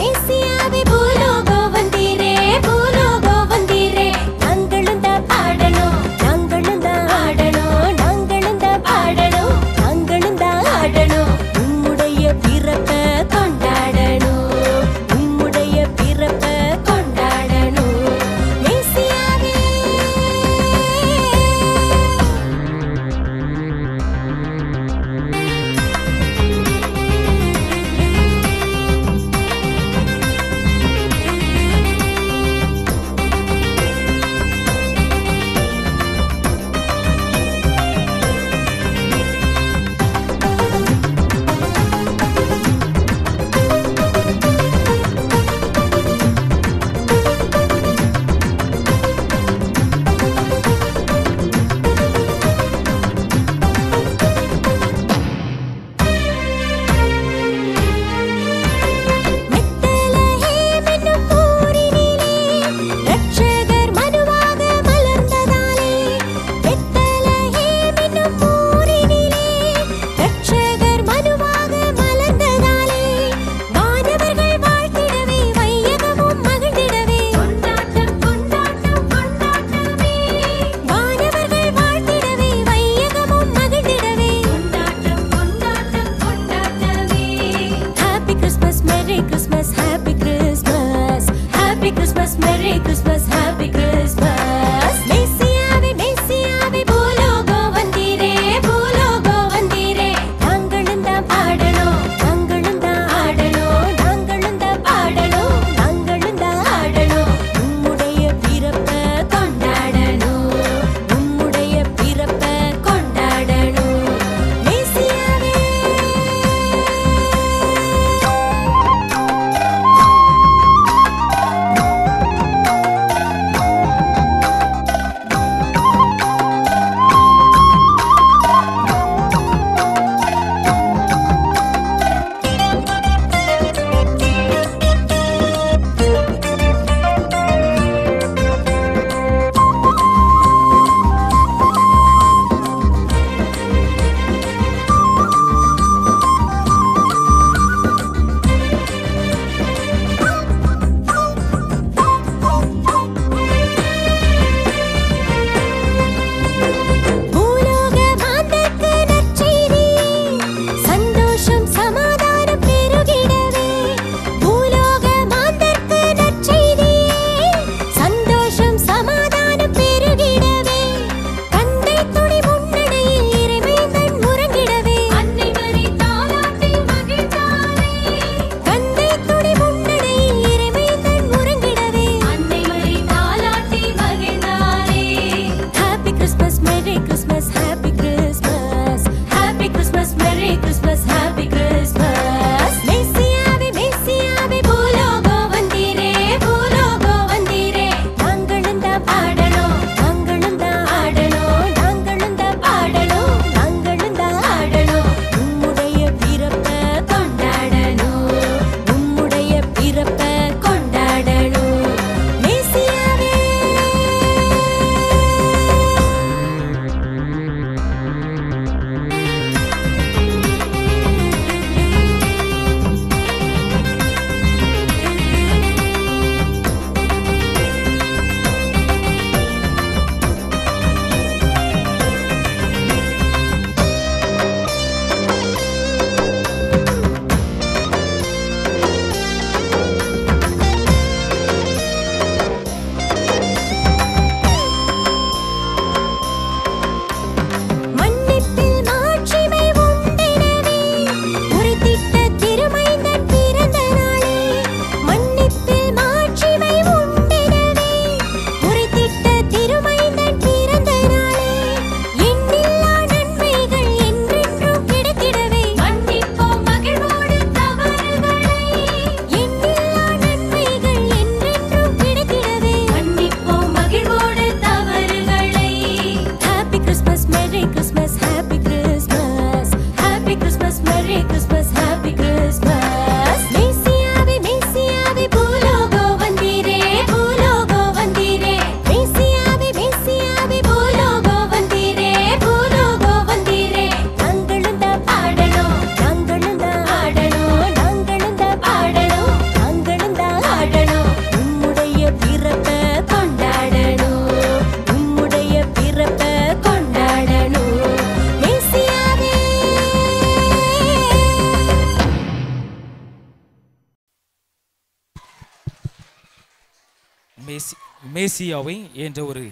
மேசியாவை என்ற ஒரு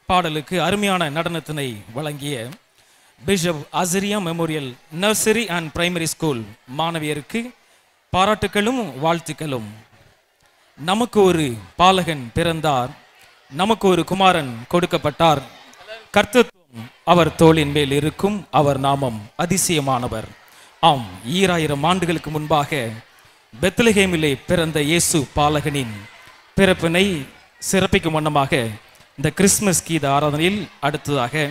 பாடலுக்கு அருமையான நடனத்தினை வழங்கிய bishop Azariah Memorial nursery and primary school மாணவியருக்கு பாராட்டுக்களும் வாழ்த்துக்களும். நமக்கு ஒரு பாலகன் பிறந்தார், நமக்கு ஒரு குமாரன் கொடுக்கப்பட்டார், கர்த்தத்துவம் அவர் தோளின் மேல் இருக்கும், அவர் நாமம் அதிசயமானவர். ஆம், 2000 ஆண்டுகளுக்கு முன்பாக பெத்லகேமிலே பிறந்த இயேசு பாலகனின் பிறப்பினை சிறப்பிக்கும் வண்ணமாக இந்த கிறிஸ்துமஸ் கீத ஆராதனையில் அடுத்ததாக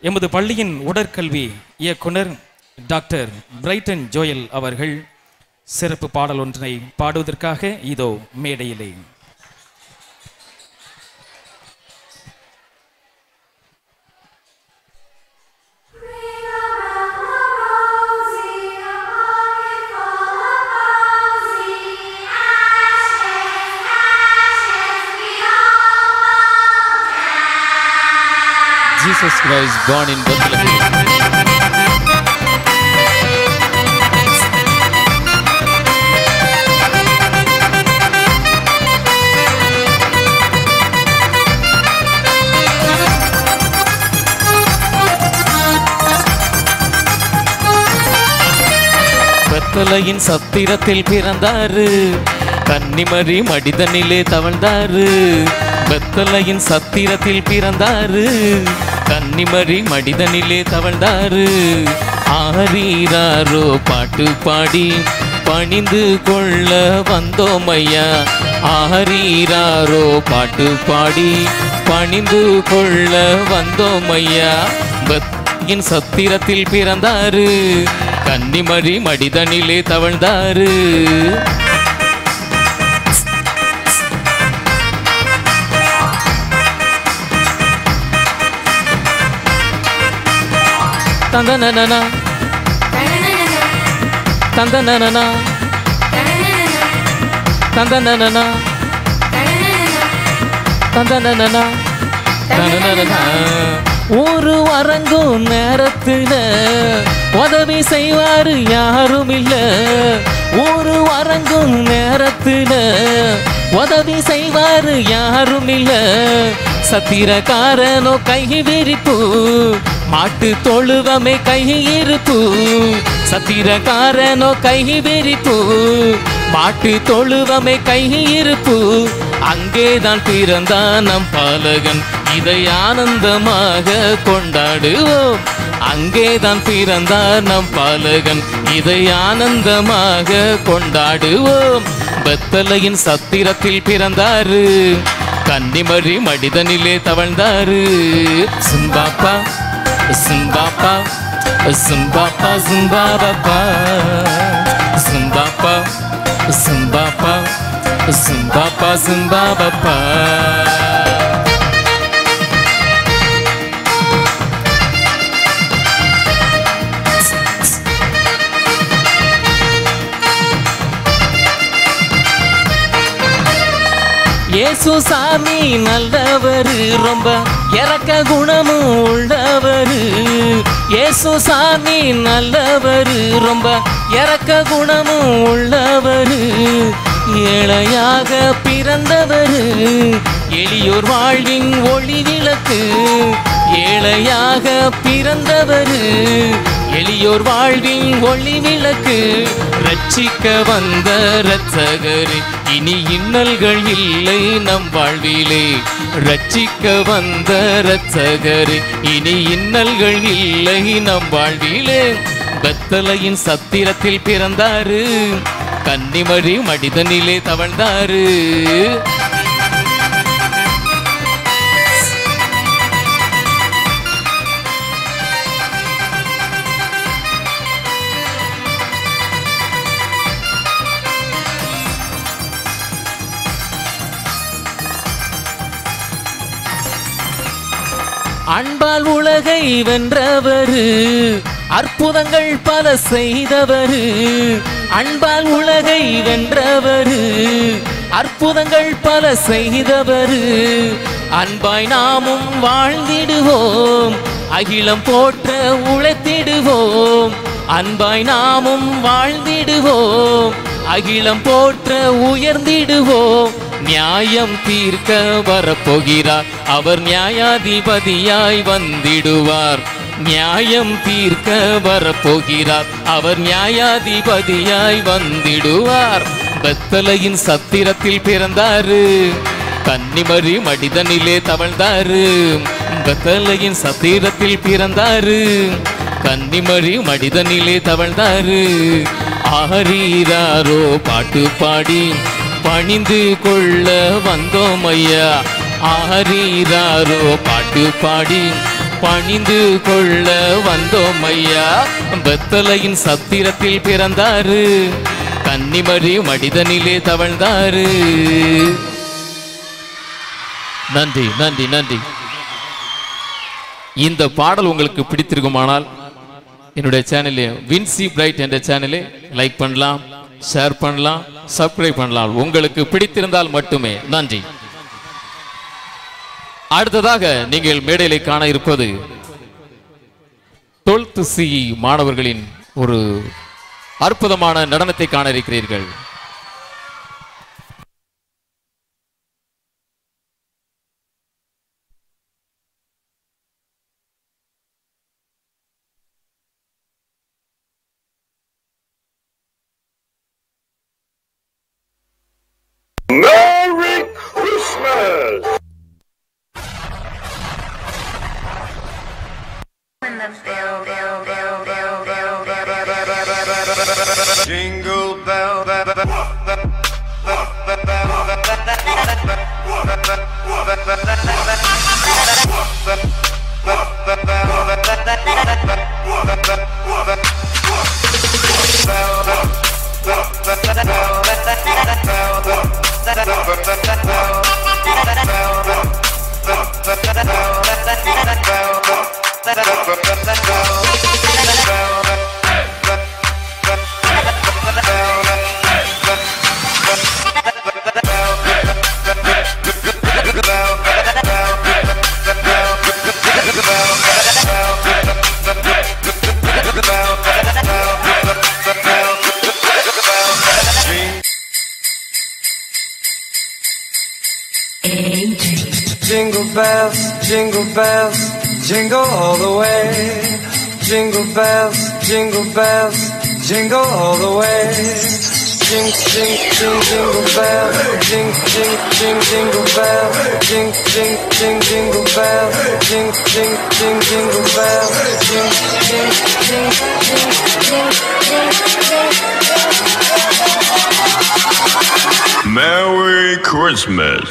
எமது பள்ளியின் உடற்கல்வி இயக்குனர் டாக்டர் பிரைட்டன் ஜோயல் அவர்கள் சிறப்பு பாடல் ஒன்றினை பாடுவதற்காக இதோ மேடையிலே. Jesus Christ born in Bethlehem. பெத்தலையின் சத்திரத்தில் பிறந்தாரு, கன்னிமரி மடிதனிலே தவழ்ந்தாரு. பெத்தலையின் சத்திரத்தில் பிறந்தாரு, கன்னிமரி மடிதனிலே தவழ்ந்தாரு. ஆரீராரோ பாட்டு பாடி பணிந்து கொள்ள வந்தோமையா. ஆரீராரோ பாட்டு பாடி பணிந்து கொள்ள வந்தோமையா. பெத்தலையின் சத்திரத்தில் பிறந்தாரு, கன்னிமரி மடிதனிலே தவழ்ந்தாரு. தந்தனனா தந்தனனா தந்தனனா தந்தனனா தந்தனனா. ஒரு அரங்கும் நேரத்துல உதவி செய்வாரு யாரும் இல்ல. ஒரு அரங்கும் நேரத்துல உதவி செய்வாரு யாரும் இல்ல. சத்திரக்காரனோ கை விரிப்பு, மாட்டு தொழுவமே கை இருப்பு. சத்திரக்காரனோ கை விரிப்பு, மாட்டு தொழுவமே கை இருப்பு. அங்கேதான் பிறந்தான் நம் பாலகன், இதை ஆனந்தமாக கொண்டாடுவோம். அங்கேதான் பிறந்தார் நம் பாலகன், இதை ஆனந்தமாக கொண்டாடுவோம். பெத்தலையின் சத்திரத்தில் பிறந்தாரு, கன்னிமரி மடிதனிலே தவழ்ந்தாரு. சிம்பாப்பா சிம்பாப்பா சிம்பாப்பா சிம்பாபப்பா சிம்பாப்பா சிம்பாப்பா சிம்பாப்பா சிம்பாபப்பா. இயேசு சாமி நல்லவரு, ரொம்ப இறக்க குணமும் உள்ளவரு. இயேசு சாமி நல்லவரு, ரொம்ப இறக்க குணமும் உள்ளவரு. ஏழையாக பிறந்தவரு, எளியோர் வாழ்வின் ஒளி விளக்கு. ஏழையாக பிறந்தவரு, எளியோர் வாழ்வின் ஒளி விளக்கு. ரட்சிக்க வந்த இரட்சகரே, இனி இன்னல்கள் இல்லை நம் வாழ்விலே. ரட்சிக்க வந்த இரட்சகரே, இனி இன்னல்கள் இல்லை நம் வாழ்விலே. பெத்தலையின் சத்திரத்தில் பிறந்தாரு, கன்னிமரி மடிதனிலே தவழ்ந்தாரு. அன்பால் உலகை வென்றவரு, அற்புதங்கள் பல செய்தவரு. அன்பால் உலகை வென்றவரு, அற்புதங்கள் பல செய்தவரு. அன்பாய் நாமும் வாழ்ந்திடுவோம், அகிலம் போற்ற உழைத்திடுவோம். அன்பாய் நாமும் வாழ்ந்திடுவோம், அகிலம் போற்ற உயர்ந்திடுவோம். நியாயம் தீர்க்க வரப்போகிறார். அவர் நியாயாதிபதியாய் வந்திடுவார். நியாயம் தீர்க்க வரப்போகிறார். அவர் நியாயாதிபதியாய் வந்திடுவார். பெத்தலையின் சத்திரத்தில் பிறந்தாரு, கன்னிமரி மடிதனிலே தவழ்ந்தாரு. பெத்தலையின் சத்திரத்தில் பிறந்தாரு, கன்னிமரி மடிதனிலே தவழ்ந்தாரு. ஆரீராரோ பாட்டு பாடி பணிந்து கொள்ள வந்தோம் ஐயா. ஆரீராரோ பாட்டு பாடி பணிந்து கொள்ள வந்தோம் ஐயா. பெத்தலையின் சத்திரத்தில் பிறந்தாரு, கன்னிமரி மடிதனிலே தவழ்ந்தாரு. நன்றி நன்றி நன்றி. இந்த பாடல் உங்களுக்கு பிடித்திருக்குமானால் என்னுடைய சேனலே வின்சி பிரைட் என்ற சேனலை லைக் பண்ணலாம், ஷேர் பண்ணலாம், சப்ஸ்கிரைப் பண்ணலாம். உங்களுக்கு பிடித்திருந்தால் மட்டுமே. நன்றி. அடுத்ததாக நீங்கள் மேடையிலே காண இருப்பது 12th CE மாணவர்களின் ஒரு அற்புதமான நடனத்தை காண இருக்கிறீர்கள். Merry Christmas! Jingle bell, jingle bells, jingle all the way. Jingle bells, jingle bells, jingle all the way. Jing, jing, jing, jingle bell. Jing, jing, jing, jingle bell. Jing, jing, jing, jingle bell. Jing, jing, jing, jingle bell. Jing, jing, jing, jing, jing, jing. Merry Christmas.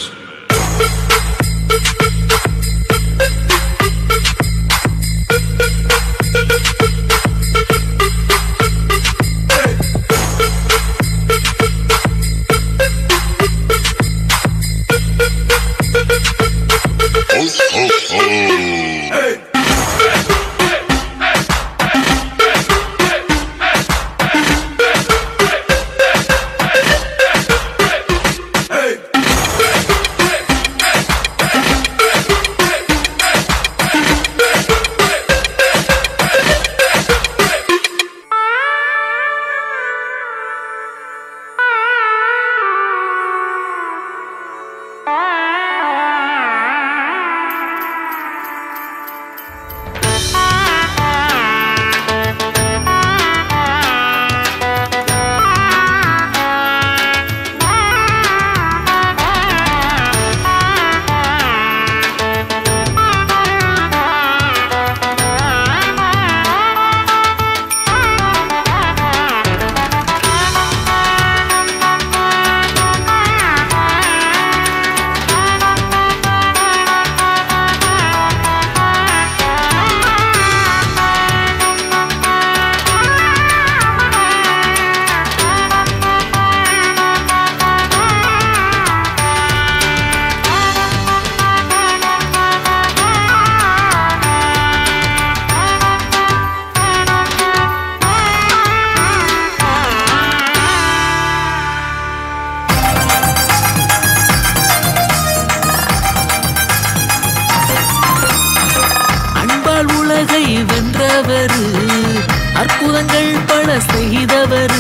அற்புதங்கள் பல செய்தவர்,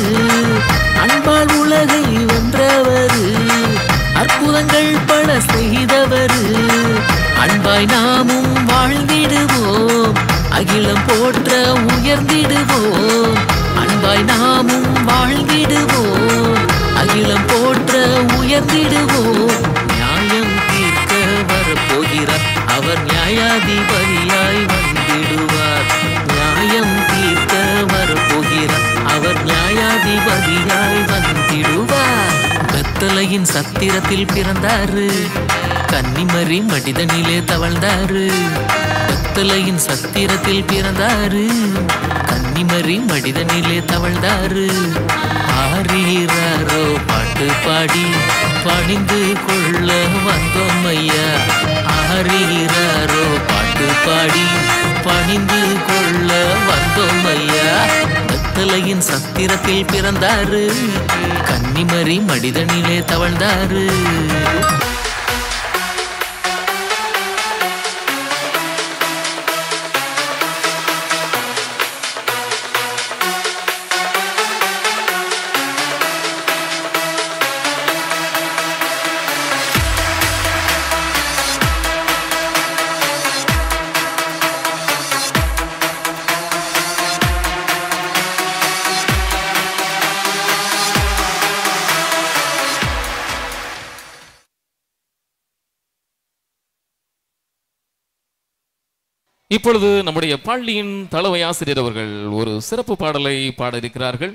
அன்பால் உலகை வென்றவர், அற்புதங்கள் பல செய்தவர் அன்பாய் நாமும் வாழ்ந்திடுவோம் அகிலம் போற்ற உயர்ந்திடுவோம் அன்பாய் நாமும் வாழ்ந்திடுவோம் அகிலம் போற்ற உயர்ந்திடுவோம் நியாயம் தீர்க்க வரப்போகிறார் அவர் நியாயாதிபதியாய் வந்திடுவார் நியாயம் தீர்க்க வரப்போகிறார் அவர் நியாயாதிபதியாய் வந்திடுவார் பெத்தலையின் சத்திரத்தில் பிறந்தாரு கன்னிமரி மடிதனிலே தவழ்ந்தாரு பெத்தலையின் சத்திரத்தில் பிறந்தாரு கன்னிமரி மடிதனிலே தவழ்ந்தாரு ஆரீராரோ பாட்டு பாடி பணிந்து கொள்ள வந்தோம் ஐயா ஆரீராரோ பாட்டு பாடி பணிந்து கொள்ள வந்தோம் ஐயா பெத்தலையின் சத்திரத்தில் பிறந்தாரு கன்னிமரி மடிதனிலே தவழ்ந்தாரு இப்பொழுது நம்முடைய பள்ளியின் தலைமை ஆசிரியர் அவர்கள் ஒரு சிறப்பு பாடலை பாட இருக்கிறார்கள்.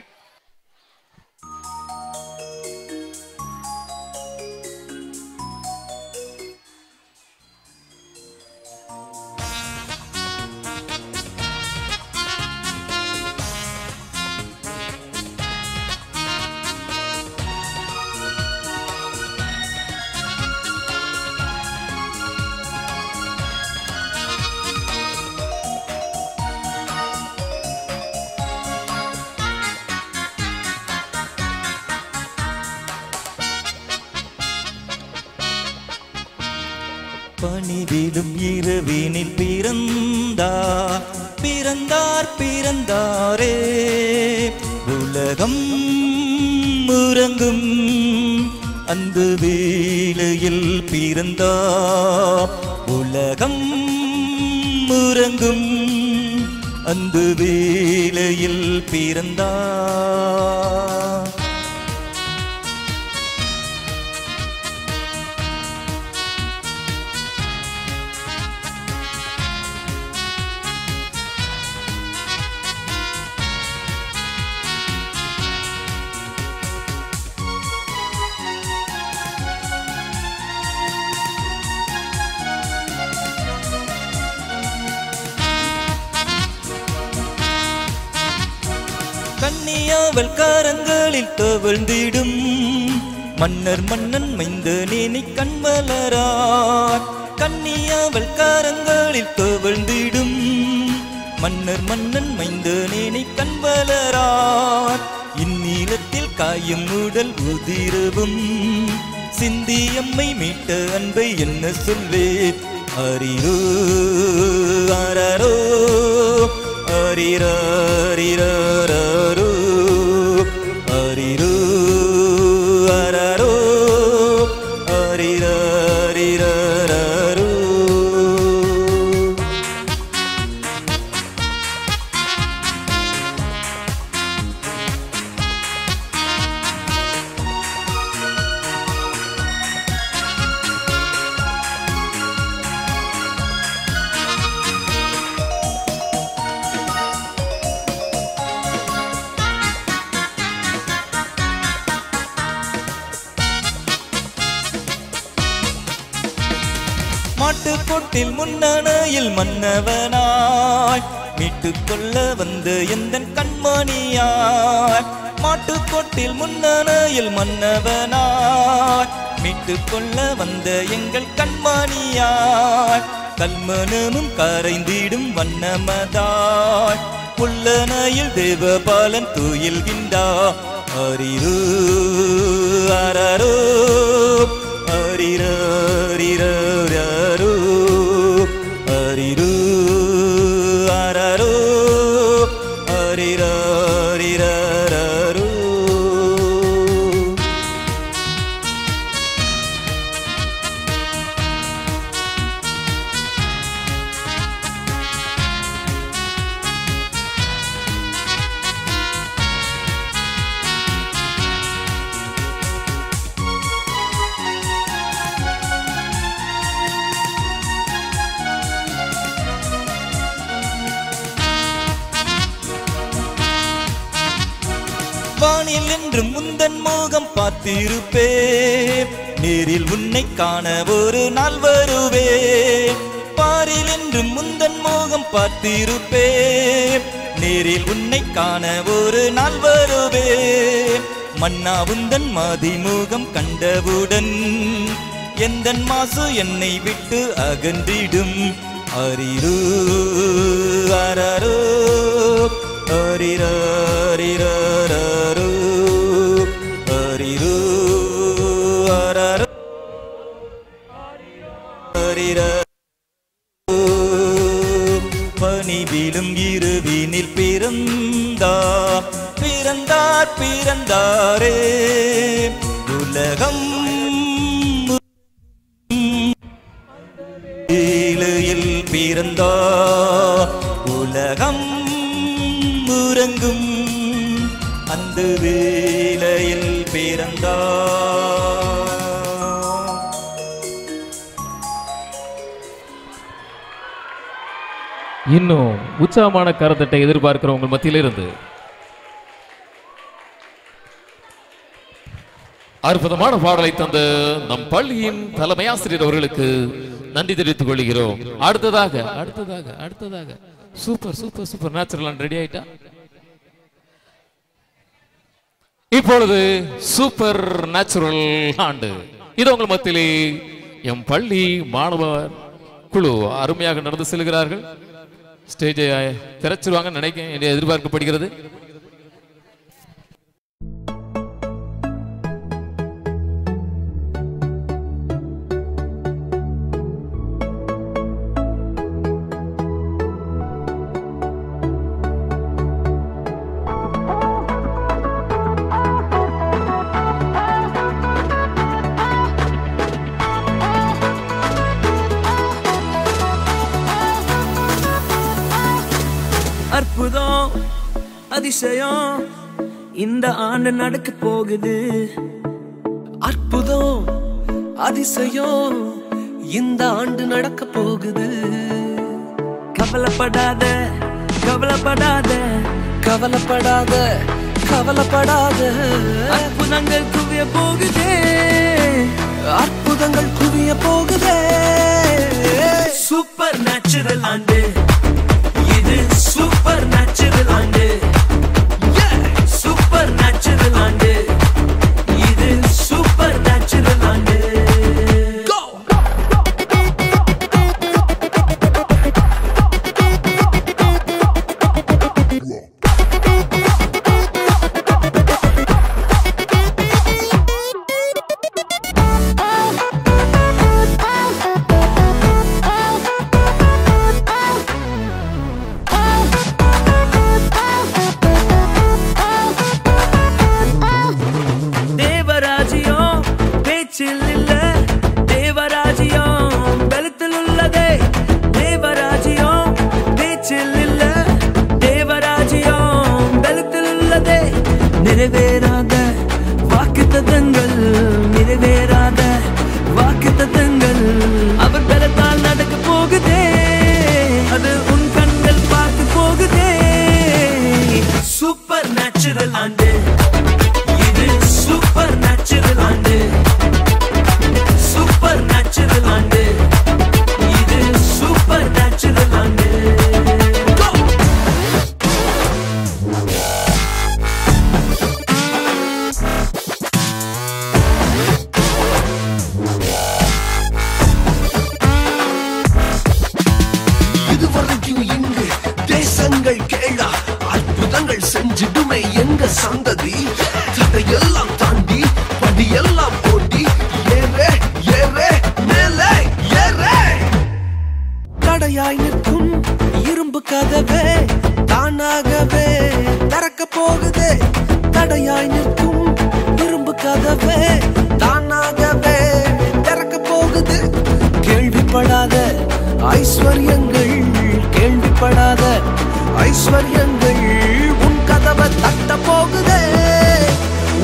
பணிவிடும் இரவினில் பிறந்தாரே உலகம் உறங்கும் அந்த வேளையில் பிறந்தார் உலகம் உறங்கும் அந்த வேளையில் பிறந்தார் கன்னியாவள் கரங்களில் தவழ்ந்திடும் மன்னர் மன்னன் மைந்தனேனை கண்மலரார் கன்னியாவள் கரங்களில் தவழ்ந்திடும் மன்னர் மன்னன் மைந்தனேனை கண்மலரார் இந்நீளத்தில் காயும் உடல் உதிரவும் சிந்தியம்மை மீட்ட அன்பை என்ன சொல்வேன் அரிரோ அரரோ அரிரரிரரோ அரிரோ அரரோ அரிரரிரரோ மாட்டுக்கொட்டில் முன்னணையில் மன்னவனாய் மீட்டுக் கொள்ள வந்த எந்தன் கண்மணியாய் மாட்டுக்கொட்டில் முன்னணையில் மன்னவனாய் மீட்டுக் கொள்ள வந்த எங்கள் கண்மணியாய் கல்மனமும் கரைந்திடும் வண்ணமதாய் புல்லனையில் தேவபாலன் துயில்கின்றார் அரிரோ அரரோ அரிரரிரரோ அரிரோ அரரோ அரிரரிரரோ வானில் என்று முந்தன் மோகம் பார்த்திருப்பேன், நேரில் உன்னை காண ஒரு நாள் வருவேன். பாரில் என்று முந்தன் மோகம் பார்த்திருப்பேன், நேரில் உன்னை காண ஒரு நாள் வருவேன். மன்னா உந்தன் மதிமுகம் கண்டவுடன் எந்தன் மாசு என்னை விட்டு அகன்றிடும். அரிரு அரரோ அரிரரிரரோ அரிரு அரரோ அரிர பனிவிலும் இருவினில் பிறந்தாரே உலகம் வேளையில் பிறந்தார், உலகம் உறங்கும் அந்த வேளையில் பிறந்தார். இன்னும் உற்சாகமான கரத்தட்டை எதிர்பார்க்கிற உங்கள் மத்தியிலிருந்து அற்புதமான பாடலை தந்த நம் பள்ளியின் தலைமை ஆசிரியர் அவர்களுக்கு நன்றி தெரிவித்துக் கொள்கிறோம். அடுத்ததாக சூப்பர் நேச்சுரல் ரெடி ஆயிட்டா. இப்பொழுது சூப்பர் நேச்சுரல் ஆண்டு இது உங்கள் மத்தியிலே எம் பள்ளி மாணவர் குழு அருமையாக நடந்து செல்கிறார்கள். ஸ்டேஜை திறச்சிருவாங்க நினைக்க எதிர்பார்க்கப்படுகிறது. அற்புதம் அதிசயம் இந்த ஆண்டு நடக்க போகுது. அற்புதம் அதிசயம் இந்த ஆண்டு நடக்க போகுது. கவலைப்படாத கவலைப்படாத கவலைப்படாத கவலைப்படாத அற்புதங்கள் குவிய போகுதே, அற்புதங்கள் குவிய போகுதே. சூப்பர் நேச்சுரல் ஆண்டு இது, சூப்பர் நேச்சுரல் ஆண்டு, சூப்பர் நேச்சுரல் ஆண்டு இது, சூப்பர் நேச்சுரல் ஆண்டு. நிறைவேறாத வாக்குத்தத்தங்கள், நிறைவேறாத வாக்குத்தத்தங்கள் அவர் பலத்தால் நடக்க போகுதே, அது உன் கண்கள் பார்க்க போகுதே. சூப்பர் நேச்சுரல் ஆண்டு இது, சூப்பர் நேச்சுரல் ஆண்டு, சூப்பர் நேச்சுரல் ஆண்டு இது, சூப்பர் நேச்சுரல் ஆண்டு. கேளா அற்புதங்கள் செஞ்சிடுமே எங்க சந்ததி. தடையெல்லாம் தாண்டி படியெல்லாம் போட்டி ஏறே ஏறே மேலே ஏறே. தடையாய் நிற்கும் இரும்பு கதவே தானாகவே திறக்க போகுதே. தடையாய் நிற்கும் இரும்பு கதவே தானாகவே திறக்க போகுது. கேள்விப்படாத ஐஸ்வர்யங்கள், கேள்விப்படாத ஐஸ்வர்யங்கள் உன் கதவை தட்ட போகுதே,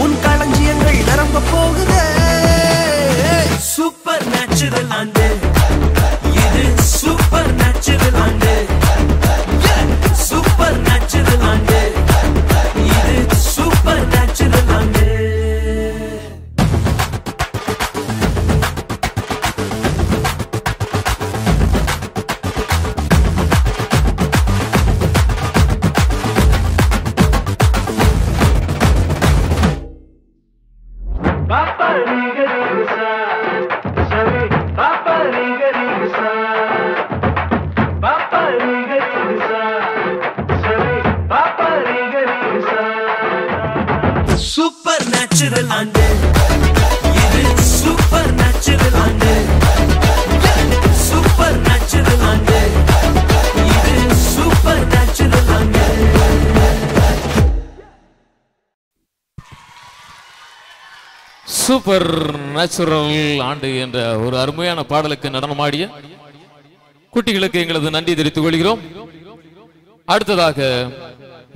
உன் களஞ்சியங்கள் நிரம்ப போகுதே. சூப்பர் நேச்சுரல் ஆண்டு இது, சூப்பர் நேச்சுரல் ஆண்டு, சூப்பர் நேச்சுரல் ஆண்டு இது, சூப்பர் நேச்சுரல் சூப்பர் நேச்சுரல் ஆண்டு என்ற ஒரு அருமையான பாடலுக்கு நடனமாடிய குட்டிகளுக்கு எங்களது நன்றி தெரிவித்துக் கொள்கிறோம். அடுத்ததாக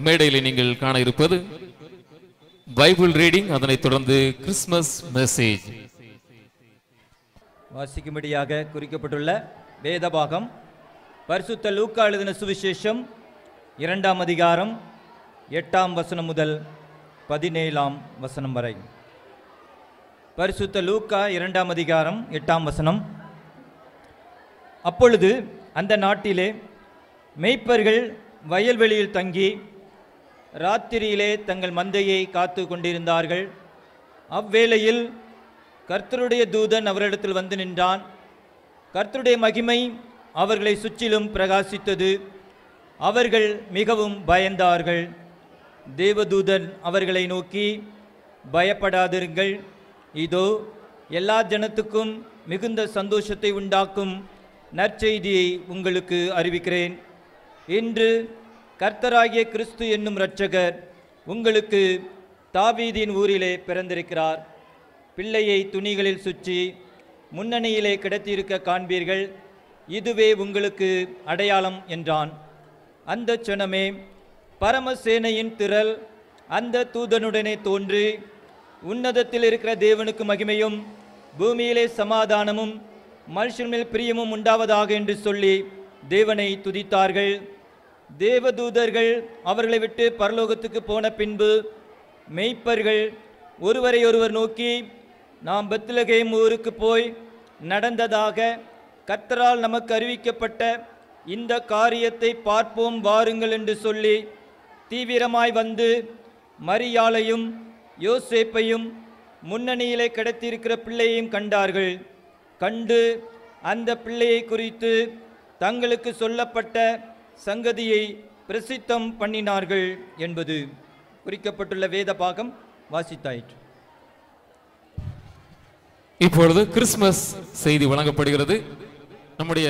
மேடையில் நீங்கள் காண இருப்பது பைபிள் ரீடிங், அதனைத் தொடர்ந்து கிறிஸ்துமஸ் மெசேஜ். வாசிக்கும்படியாக குறிக்கப்பட்டுள்ள வேதபாகம் பரிசுத்த லூக்கா எழுதின சுவிசேஷம் 2ஆம் அதிகாரம் 8ஆம் வசனம் முதல் 17ஆம் வசனம் வரை. பரிசுத்த லூக்கா 2ஆம் அதிகாரம் 8ஆம் வசனம். அப்பொழுது அந்த நாட்டிலே மேய்ப்பர்கள் வயல்வெளியில் தங்கி ராத்திரியிலே தங்கள் மந்தையை காத்து கொண்டிருந்தார்கள். அவ்வேளையில் கர்த்தருடைய தூதன் அவரிடத்தில் வந்து நின்றான். கர்த்தருடைய மகிமை அவர்களை சுற்றிலும் பிரகாசித்தது. அவர்கள் மிகவும் பயந்தார்கள். தேவதூதன் அவர்களை நோக்கி, பயப்படாதிருங்கள், இதோ எல்லா ஜனத்துக்கும் மிகுந்த சந்தோஷத்தை உண்டாக்கும் நற்செய்தியை உங்களுக்கு அறிவிக்கிறேன். இன்று கர்த்தராகிய கிறிஸ்து என்னும் இரட்சகர் உங்களுக்கு தாவீதின் ஊரிலே பிறந்திருக்கிறார். பிள்ளையை துணிகளில் சுற்றி முன்னணியிலே கிடத்தியிருக்க காண்பீர்கள். இதுவே உங்களுக்கு அடையாளம் என்றான். அந்த சனமே பரமசேனையின் திரள் அந்த தூதனுடனே தோன்றி, உன்னதத்தில் இருக்கிற தேவனுக்கு மகிமையும் பூமியிலே சமாதானமும் மனுஷன் மேல் பிரியமும் உண்டாவதாக என்று சொல்லி தேவனை துதித்தார்கள். தேவதூதர்கள் அவர்களை விட்டு பரலோகத்துக்கு போன பின்பு மேய்ப்பர்கள் ஒருவரை ஒருவர் நோக்கி, நாம் பெத்லகேம் ஊருக்கு போய் நடந்ததாக கர்த்தரால் நமக்கு அறிவிக்கப்பட்ட இந்த காரியத்தை பார்ப்போம் வாருங்கள் என்று சொல்லி தீவிரமாய் வந்து மரியாளையும் யோசேப்பையும் முன்னணியிலே கிடத்தியிருக்கிற பிள்ளையையும் கண்டார்கள். கண்டு அந்த பிள்ளையை குறித்து தங்களுக்கு சொல்லப்பட்ட சங்கதியை பிரசித்தம் பண்ணினார்கள் என்பது குறிக்கப்பட்டுள்ள வேத பாகம் வாசித்தாயிற்று. இப்பொழுது கிறிஸ்துமஸ் செய்தி வழங்கப்படுகிறது. நம்முடைய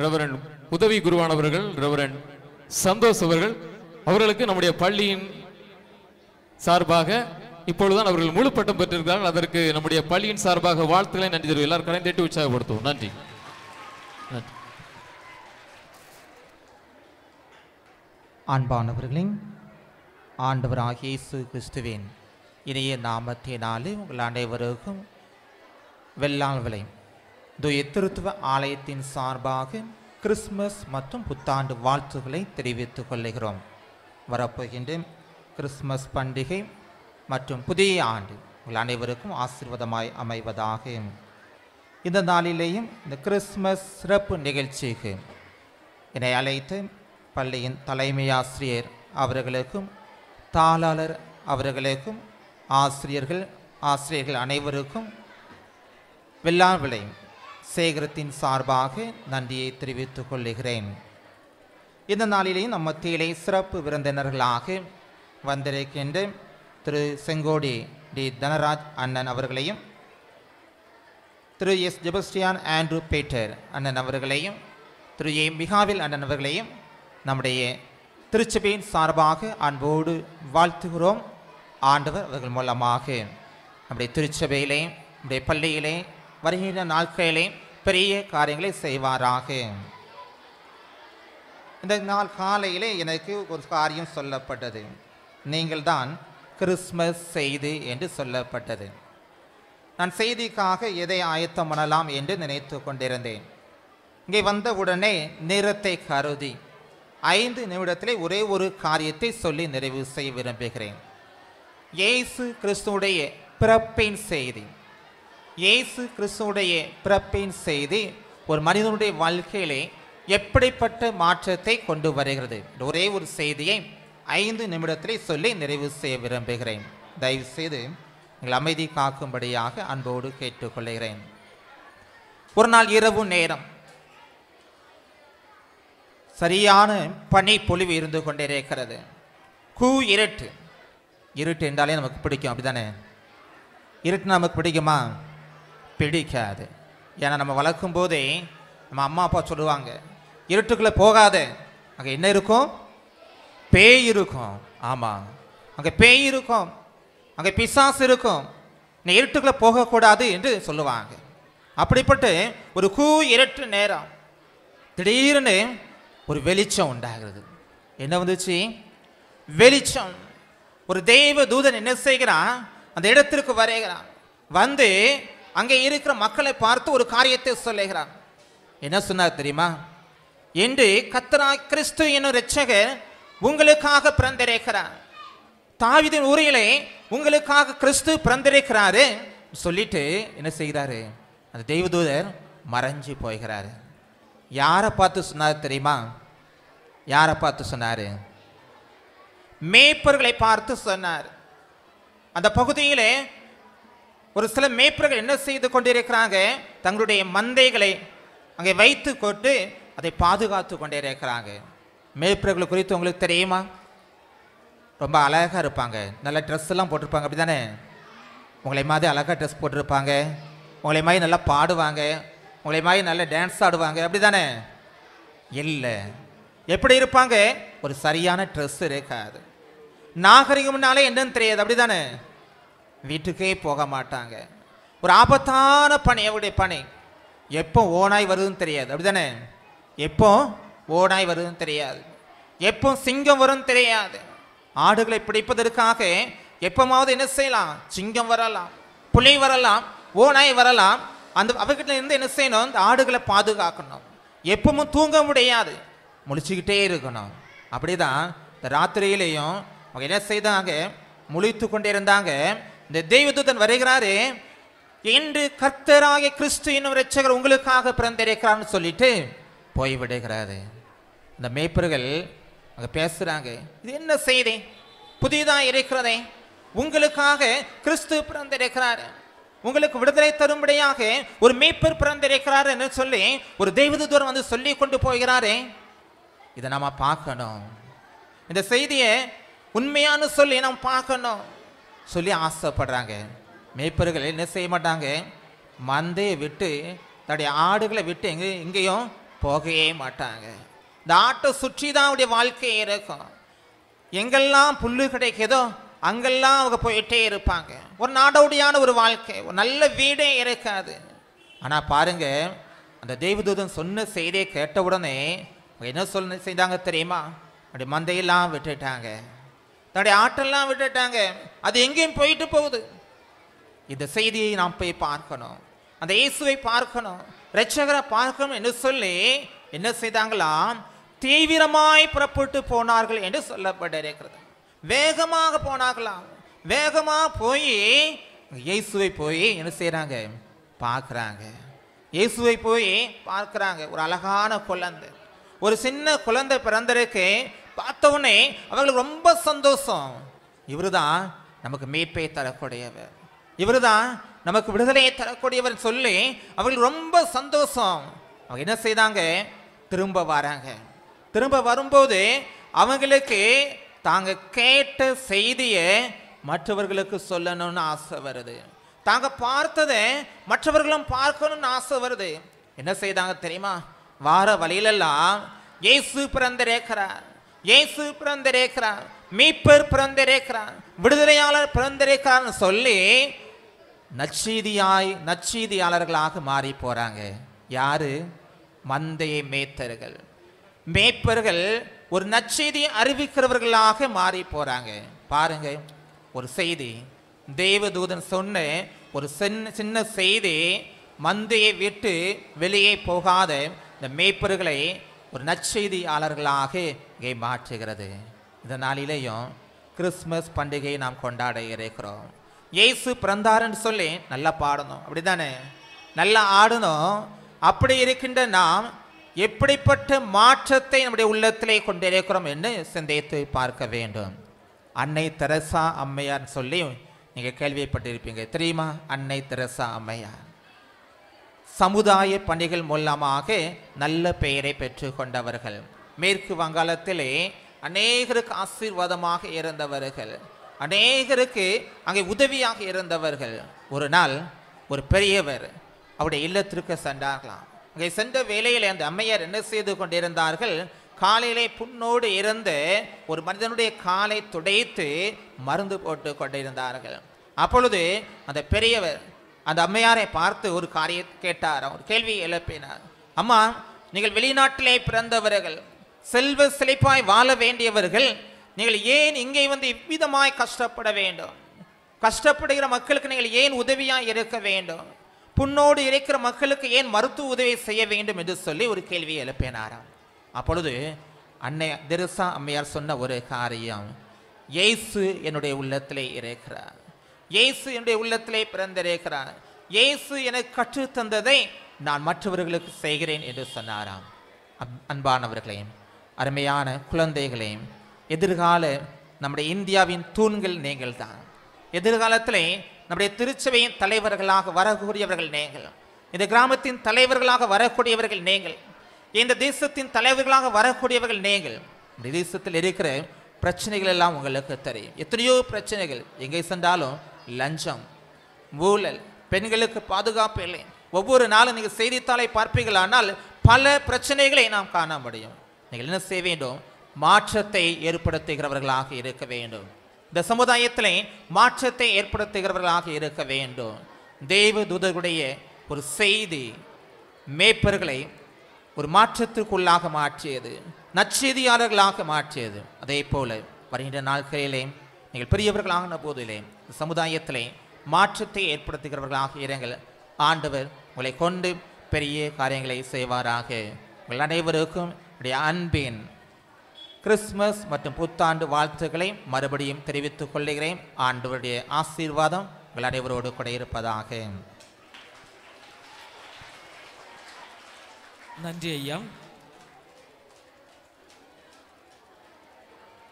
ரெவரண்ட் உதவி குருவானவர்கள் ரெவரண்ட் சந்தோஷ் அவர்களுக்கு நம்முடைய பள்ளியின் சார்பாக இப்பொழுதுதான் அவர்கள் முழு பட்டம் பெற்றிருக்கிறார்கள். அதற்கு நம்முடைய பள்ளியின் சார்பாக வாழ்த்துக்களை நன்றி தெரிவித்து எல்லாரும் கரைந்தேட்டு உற்சாகப்படுத்துவோம். நன்றி. அன்பானவர்களே, ஆண்டவராகிய இயேசு கிறிஸ்துவின் இனிய நாமத்தினாலே உங்கள் அனைவருக்கும் வெள்ளாள் விலை தூய திருத்துவ ஆலயத்தின் சார்பாக கிறிஸ்துமஸ் மற்றும் புத்தாண்டு வாழ்த்துக்களை தெரிவித்துக் கொள்கிறோம். வரப்போகின்ற கிறிஸ்துமஸ் பண்டிகை மற்றும் புதிய ஆண்டு உங்கள் அனைவருக்கும் ஆசீர்வாதமாய் அமைவதாக. இந்த நாளிலேயும் இந்த கிறிஸ்துமஸ் சிறப்பு நிகழ்ச்சிக்கு என்னை அழைத்து பள்ளியின் தலைமை ஆசிரியர் அவர்களுக்கும் தாளாளர் அவர்களுக்கும் ஆசிரியர்கள் அனைவருக்கும் வெள்ளாள் விலை சேகரத்தின் சார்பாக நன்றியை தெரிவித்துக் கொள்கிறேன். இந்த நாளிலேயும் நம்ம மத்தியிலே சிறப்பு விருந்தினர்களாக வந்திருக்கின்ற திரு செங்கோடி டி தனராஜ் அண்ணன் அவர்களையும், திரு எஸ் ஜெபஸ்டியான் ஆண்ட்ரூ பேட்டர் அண்ணன் அவர்களையும், திரு ஏ மிகாவில் அண்ணன் அவர்களையும் நம்முடைய திருச்சபையின் சார்பாக அன்போடு வாழ்த்துகிறோம். ஆண்டவர் அவர்கள் மூலமாக நம்முடைய திருச்சபையிலே நம்முடைய பள்ளியிலே வருகின்ற நாட்களிலே பெரிய காரியங்களை செய்வாராக. இந்த நாள் காலையிலே எனக்கு ஒரு காரியம் சொல்லப்பட்டது. நீங்கள் தான் கிறிஸ்மஸ் செய்தி என்று சொல்லப்பட்டது. நான் செய்திக்காக எதை ஆயத்தம் பண்ணலாம் என்று நினைத்து கொண்டிருந்தேன். இங்கே வந்தவுடனே நேரத்தை கருதி 5 நிமிடத்திலே ஒரே ஒரு காரியத்தை சொல்லி நிறைவு செய்ய விரும்புகிறேன். இயேசு கிறிஸ்துவுடைய பிறப்பின் செய்தி. இயேசு கிறிஸ்துவுடைய பிறப்பின் செய்தி ஒரு மனிதனுடைய வாழ்க்கையிலே எப்படிப்பட்ட மாற்றத்தை கொண்டு வருகிறது. ஒரே ஒரு செய்தியை 5 நிமிடத்திலே சொல்லி நிறைவு செய்ய விரும்புகிறேன். தயவு செய்து நீங்கள் அமைதி காக்கும்படியாக அன்போடு கேட்டுக்கொள்கிறேன். ஒரு நாள் இரவு நேரம் சரியான பனி பொழிவு இருந்து கொண்டிருக்கிறது. இருட்டு. இருட்டு என்றாலே நமக்கு பிடிக்கும், அப்படிதானே? இருட்டு நமக்கு பிடிக்குமா? பிடிக்காது. ஏன்னா நம்ம வளர்க்கும் போதே நம்ம அம்மா அப்பா சொல்லுவாங்க, இருட்டுக்குள்ளே போகாத, அங்கே என்ன இருக்கும்? பேய் இருக்கும். ஆமாம், அங்கே பேய் இருக்கும், அங்கே பிசாசு இருக்கும். நீ இருட்டுக்குள்ளே போகக்கூடாது என்று சொல்லுவாங்க. அப்படிப்பட்ட ஒரு இருட்டு நேரம் திடீர்னு ஒரு வெளிச்சம் உண்டாகிறது. என்ன வந்துச்சு? வெளிச்சம். ஒரு தெய்வ தூதன் என்ன செய்கிறான்? அந்த இடத்திற்கு வருகிறான். வந்து அங்கே இருக்கிற மக்களை பார்த்து ஒரு காரியத்தை சொல்லுகிறான். என்ன சொன்னார் தெரியுமா? என்று கர்த்தராகிய கிறிஸ்து என்னும் இரட்சகர் உங்களுக்காக பிறந்திருக்கிறார். தாவீதின் ஊரிலே உங்களுக்காக கிறிஸ்து பிறந்திருக்கிறாரு சொல்லிட்டு என்ன செய்கிறாரு? அந்த தெய்வதூதர் மறைஞ்சு போய்கிறாரு. யாரை பார்த்து சொன்னார் தெரியுமா? யாரை பார்த்து சொன்னாரு? மேய்ப்பர்களை பார்த்து சொன்னார். அந்த பகுதியிலே ஒரு சில மேய்ப்பர்கள் என்ன செய்து கொண்டிருக்கிறாங்க? தங்களுடைய மந்தைகளை அங்கே வைத்து கொண்டு அதை பாதுகாத்து கொண்டே இருக்கிறாங்க. மேய்ப்பர்கள் குறித்து உங்களுக்கு தெரியுமா? ரொம்ப அழகாக இருப்பாங்க. நல்ல ட்ரெஸ் எல்லாம் போட்டிருப்பாங்க, அப்படி தானே? உங்களை மாதிரி அழகாக ட்ரெஸ் போட்டிருப்பாங்க, உங்களை மாதிரி நல்லா பாடுவாங்க, உங்களை மாதிரி நல்ல டான்ஸ் ஆடுவாங்க, அப்படி தானே? இல்லை. எப்படி இருப்பாங்க? ஒரு சரியான ட்ரெஸ் இருக்காது. நாகரிகம்னாலே என்னன்னு தெரியாது, அப்படி தானே? வீட்டுக்கே போக மாட்டாங்க. ஒரு ஆபத்தான பணி, அவருடைய பணி. எப்போ ஓனாய் வருதுன்னு தெரியாது, அப்படி தானே? எப்போ ஓனாய் வருதுன்னு தெரியாது, எப்போ சிங்கம் வரும்னு தெரியாது. ஆடுகளை பிடிப்பதற்காக எப்போமாவது என்ன செய்யலாம்? சிங்கம் வரலாம், புலி வரலாம், ஓனாய் வரலாம். அந்த அவர்கிட்ட இருந்து என்ன செய்யணும்? அந்த ஆடுகளை பாதுகாக்கணும். எப்பவும் தூங்க முடியாது, முழிச்சுக்கிட்டே இருக்கணும். அப்படிதான் இந்த ராத்திரியிலையும் அவங்க என்ன செய்தாங்க? முழித்து கொண்டே இருந்தாங்க. இந்த தெய்வதூதன் வருகிறாரு என்று கர்த்தராகிய கிறிஸ்து என்னும் இரட்சகர் உங்களுக்காக பிறந்திருக்கிறான்னு சொல்லிட்டு போய்விடுகிறாரு. இந்த மேய்ப்பர்கள் அங்கே பேசுகிறாங்க, இது என்ன செய்தி? புதிதாக இருக்கிறதே, உங்களுக்காக கிறிஸ்து பிறந்திருக்கிறாரு, உங்களுக்கு விடுதலை தரும்படியாக ஒரு மேய்ப்பர் பிறந்திருக்கிறார் என்று சொல்லி ஒரு தெய்வதூதன் வந்து சொல்லி கொண்டு போகிறாரே, இதை நம்ம பார்க்கணும். இந்த செய்தியை உண்மையான சொல்லி நாம் பார்க்கணும் சொல்லி ஆசைப்படுறாங்க. மேய்ப்பர்கள் என்ன செய்ய மாட்டாங்க? மந்தையை விட்டு தன்னுடைய ஆடுகளை விட்டு எங்கேயும் போகவே மாட்டாங்க. இந்த ஆட்டை சுற்றி தான் அவருடைய வாழ்க்கை இருக்கும். எங்கெல்லாம் புல்லு கிடைக்குதோ அங்கெல்லாம் அவங்க போயிட்டே இருப்பாங்க. ஒரு நாடோடியான ஒரு வாழ்க்கை, ஒரு நல்ல வீடே இருக்காது. ஆனால் பாருங்க, அந்த தெய்வதூதன் சொன்ன செய்தியை கேட்ட உடனே என்ன செய்தாங்க தெரியுமா? அப்படி மந்தையெல்லாம் விட்டுட்டாங்க, தன்னுடைய ஆட்டெல்லாம் விட்டுட்டாங்க. அது எங்கேயும் போயிட்டு போகுது. இந்த செய்தியை நாம் போய் பார்க்கணும், அந்த இயேசுவை பார்க்கணும், இரட்சகரை பார்க்கணும் என்று சொல்லி என்ன செய்தாங்களாம்? தீவிரமாய் புறப்பட்டு போனார்கள் என்று சொல்லப்பட்டிருக்கிறது. வேகமாக போனார்களாம். வேகமாக போய் இயேசுவை போய் என்ன செய்கிறாங்க? பார்க்குறாங்க. இயேசுவை போய் பார்க்குறாங்க. ஒரு அழகான குழந்தை, ஒரு சின்ன குழந்தை பிறந்திருக்கு. பார்த்தவுடனே அவர்களுக்கு ரொம்ப சந்தோஷம். இவரு தான் நமக்கு மீட்பை தரக்கூடியவர், இவரு தான் நமக்கு விடுதலையை தரக்கூடியவர் சொல்லி அவர்களுக்கு ரொம்ப சந்தோஷம். அவங்க என்ன செய்தாங்க? திரும்ப வராங்க. திரும்ப வரும்போது அவங்களுக்கு தாங்க கேட்ட செய்தியை மற்றவர்களுக்கு சொல்லணும்னு ஆசை வருது. தாங்க பார்த்ததை மற்றவர்களும் பார்க்கணும்னு ஆசை வருது. என்ன செய்தாங்க தெரியுமா? வார வழியிலெல்லாம் இயேசு பிறந்திருக்கிறார், இயேசு பிறந்திருக்கிறார், மீட்பர் பிறந்திருக்கிறார், விடுதலையாளர் பிறந்திருக்கிறார்னு சொல்லி நற்செய்தியாளர்களாக மாறி போறாங்க. யாரு? மந்தையை மேய்த்தர்கள், மேய்ப்பர்கள் ஒரு நற்செய்தியை அறிவிக்கிறவர்களாக மாறி போறாங்க. பாருங்க, ஒரு செய்தி, தேவதூதன் சொன்ன ஒரு சின்ன செய்தி மந்தையை விட்டு வெளியே போகாத இந்த மேய்ப்பர்களை ஒரு நற்செய்தியாளர்களாக இங்கே மாற்றுகிறது. இந்த நாளிலேயும் கிறிஸ்மஸ் பண்டிகையை நாம் கொண்டாட இருக்கிறோம். இயேசு பிறந்தாருன்னு சொல்லி நல்லா பாடணும், அப்படிதானே? நல்லா ஆடணும். அப்படி இருக்கின்ற நாம் எப்படிப்பட்ட மாற்றத்தை நம்முடைய உள்ளத்திலே கொண்டிருக்கிறோம் என்று சிந்தித்து பார்க்க வேண்டும். அன்னை தெரசா அம்மையார் சொல்லி நீங்கள் கேள்விப்பட்டிருப்பீங்க, தெரியுமா? அன்னை தெரசா அம்மையார் சமுதாய பணிகள் மூலமாக நல்ல பெயரை பெற்று கொண்டவர்கள். மேற்கு வங்காளத்திலே அநேகருக்கு ஆசீர்வாதமாக இருந்தவர்கள், அநேகருக்கு அங்கே உதவியாக இருந்தவர்கள். ஒரு நாள் ஒரு பெரியவர் அவருடைய இல்லத்திற்கு சென்றார்களாம். அங்கே சென்ற வேளையில் அந்த அம்மையார் என்ன செய்து கொண்டிருந்தார்கள்? காலையிலே புண்ணோடு இருந்த ஒரு மனிதனுடைய காலை துடைத்து மருந்து போட்டு கொண்டிருந்தார்கள். அப்பொழுது அந்த பெரியவர் அந்த அம்மையாரை பார்த்து ஒரு காரியம் கேட்டார், ஒரு கேள்வியை எழுப்பினார். அம்மா, நீங்கள் வெளிநாட்டிலே பிறந்தவர்கள், செல்வ செழிப்பாய் வாழ வேண்டியவர்கள், நீங்கள் ஏன் இங்கே வந்து இவ்விதமாய் கஷ்டப்பட வேண்டும்? கஷ்டப்படுகிற மக்களுக்கு நீங்கள் ஏன் உதவியாய் இருக்க வேண்டும்? புண்ணோடு இருக்கிற மக்களுக்கு ஏன் மருத்துவ உதவி செய்ய வேண்டும் என்று சொல்லி ஒரு கேள்வியை எழுப்பினாராம். அப்பொழுது அன்னை தெரசா அம்மையார் சொன்ன ஒரு காரியம், இயேசு என்னுடைய உள்ளத்திலே இருக்கிறார், இயேசு என்னுடைய உள்ளத்திலே பிறந்திருக்கிறார், இயேசு எனக்கு கற்றுத் தந்ததை நான் மற்றவர்களுக்கு செய்கிறேன் என்று சொன்னாராம். அன்பானவர்களையும் அருமையான குழந்தைகளையும், எதிர்கால நம்முடைய இந்தியாவின் தூண்கள் நீங்கள் தான். எதிர்காலத்திலே நம்முடைய திருச்சபையின் தலைவர்களாக வரக்கூடியவர்கள் நீங்கள், இந்த கிராமத்தின் தலைவர்களாக வரக்கூடியவர்கள் நீங்கள், இந்த தேசத்தின் தலைவர்களாக வரக்கூடியவர்கள் நீங்கள். இந்த தேசத்தில் இருக்கிற பிரச்சனைகள் எல்லாம் உங்களுக்கு தெரியும். எத்தனையோ பிரச்சனைகள், எங்கே சென்றாலும் லஞ்சம், ஊழல், பெண்களுக்கு பாதுகாப்பு இல்லை. ஒவ்வொரு நாளும் நீங்கள் செய்தித்தாளை பார்ப்பீர்களானால் பல பிரச்சனைகளை நாம் காண முடியும். நீங்கள் என்ன செய்ய வேண்டும்? மாற்றத்தை ஏற்படுத்துகிறவர்களாக இருக்க வேண்டும். இந்த சமுதாயத்திலே மாற்றத்தை ஏற்படுத்துகிறவர்களாக இருக்க வேண்டும். தேவ தூதர்களுடைய ஒரு செய்தி மேய்ப்பர்களை ஒரு மாற்றத்திற்குள்ளாக மாற்றியது, நற்செய்தியாளர்களாக மாற்றியது. அதே போல வருகின்ற நாட்களிலே நீங்கள் பெரியவர்களான போதிலே சமுதாயத்திலே மாற்றத்தை ஏற்படுத்துகிறவர்களாக இருங்கள். ஆண்டவர் உங்களை கொண்டு பெரிய காரியங்களை செய்வாராக. உங்கள் அனைவருக்கும் அன்பின் கிறிஸ்துமஸ் மற்றும் புத்தாண்டு வாழ்த்துக்களை மறுபடியும் தெரிவித்துக் கொள்கிறேன். ஆண்டவருடைய ஆசீர்வாதம் உங்கள் அனைவரோடு கூட இருப்பதாக. நன்றி ஐயா.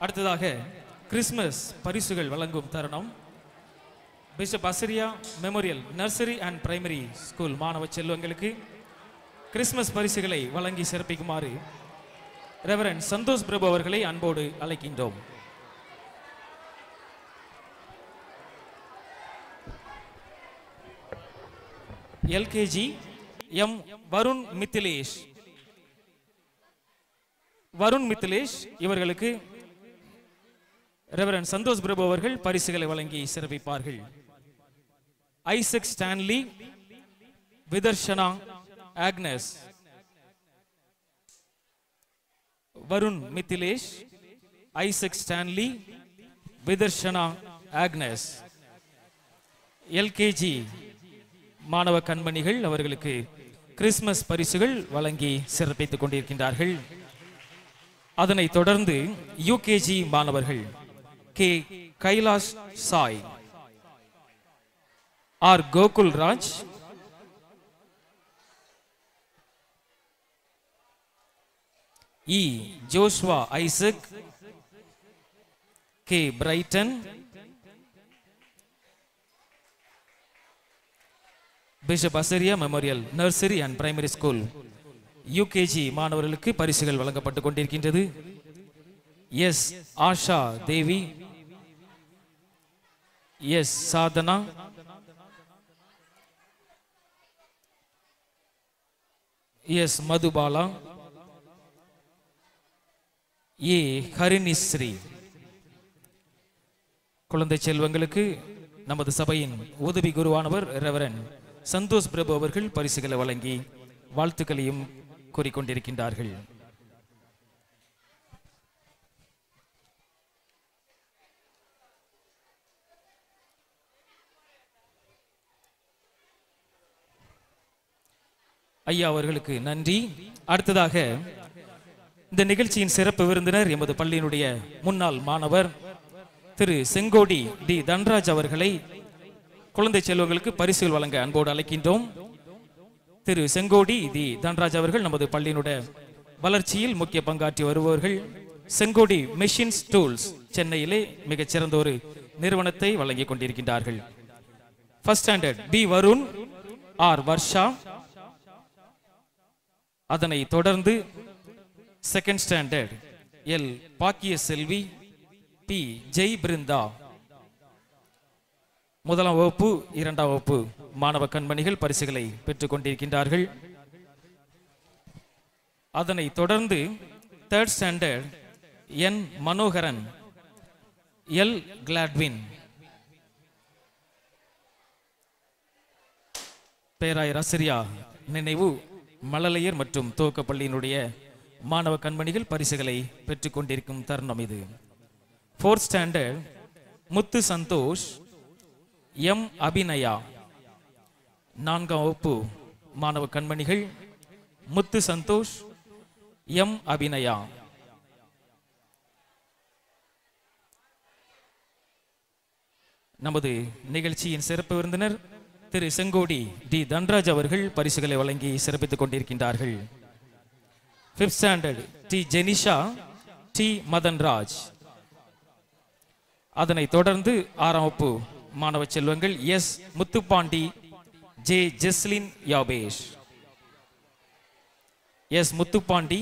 அடுத்ததாக கிறிஸ்துமஸ் பரிசுகள் வழங்கும் தருணம். Bishop Azariah Memorial nursery and primary school மாணவ செல்வங்களுக்கு கிறிஸ்துமஸ் பரிசுகளை வழங்கி சிறப்பிக்குமாறு ரெவரண்ட் சந்தோஷ் பிரபு அவர்களை அன்போடு அழைக்கின்றோம். எல்கேஜி எம் வருண் மித்திலேஷ் இவர்களுக்கு ரெவரண்ட் சந்தோஷ் பிரபு அவர்கள் பரிசுகளை வழங்கி சிறப்பிப்பார்கள். Isaac Stanley, Vidarshana Agnes, Varun Mithilesh, Isaac Stanley, Vidarshana Agnes. LKG மாணவ கண்மணிகள் அவர்களுக்கு கிறிஸ்துமஸ் பரிசுகள் வழங்கி சிறப்பித்துக் கொண்டிருக்கின்றார்கள். அதனைத் தொடர்ந்து யூகேஜி மாணவர்கள் K Kailash Sai, R Gokul Raj, E Joshua Isaac, K Brighton, Bishop Azariah Memorial nursery and primary school UKG மாணவர்களுக்கு பரிசுகள் வழங்கப்பட்டுக் கொண்டிருக்கின்றது. S Asha Devi, S Sadhana, S Madhubala, A Harinisri. குழந்தை செல்வங்களுக்கு நமது சபையின் உதவி குருவானவர் ரெவரண்ட் சந்தோஷ் பிரபு அவர்கள் பரிசுகளை வழங்கி வாழ்த்துக்களையும் கூறிக்கொண்டிருக்கின்றார்கள். ஐயா அவர்களுக்கு நன்றி. அடுத்ததாக இந்த நிகழ்ச்சியின் சிறப்பு விருந்தினர் எமது பள்ளியினுடைய முன்னாள் மாணவர் திரு செங்கோடி டி தன்ராஜ் அவர்களை குழந்தை செல்வங்களுக்கு பரிசுகள் வழங்க அன்போடு அழைக்கின்றோம். திரு செங்கோடி டி தன்ராஜ் அவர்கள் நமது பள்ளியினுடைய வளர்ச்சியில் முக்கிய பங்காற்றி வருபவர்கள். செங்கோடி மெஷின்ஸ் டூல்ஸ் சென்னையிலே மிகச்சிறந்த ஒரு நிறுவனத்தை வழங்கிக் கொண்டிருக்கின்றார்கள். First standard B Varun, R Varsha, அதனை தொடர்ந்து செகண்ட் ஸ்டாண்டர்ட் எல் பாக்கிய செல்வி, பி ஜெய் பிருந்தா. முதலாம் வகுப்பு, இரண்டாம் வகுப்பு மாணவ கண்மணிகள் பரிசுகளை பெற்றுக் கொண்டிருக்கின்றார்கள். அதனை தொடர்ந்து தேர்ட் ஸ்டாண்டர்ட் என் மனோகரன், எல் கிளாட்வின், பேராயர் ஆசிரியா நினைவு மழலையர் மற்றும் துவக்கப்பள்ளியினுடைய மாணவ கண்மணிகள் பரிசுகளை பெற்றுக் கொண்டிருக்கும் தருணம் இது. 4th ஸ்டாண்டர்ட் முத்து சந்தோஷ், எம் அபிநயா. 4ஆம் வகுப்பு மாணவ கண்மணிகள் முத்து சந்தோஷ், எம் அபிநயா. நமது நிகழ்ச்சியின் சிறப்பு விருந்தினர் திரு செங்கோடி டி தன்ராஜ் அவர்கள் பரிசுகளை வழங்கி சிறப்பித்துக் கொண்டிருக்கின்றார்கள். 5th standard T Jenisha, T Madhanraj. அதனைத் தொடர்ந்து 6ஆம் வகுப்பு மாணவ செல்வங்கள் S Muthupandi, J Jeslin Yabesh. S Muthupandi,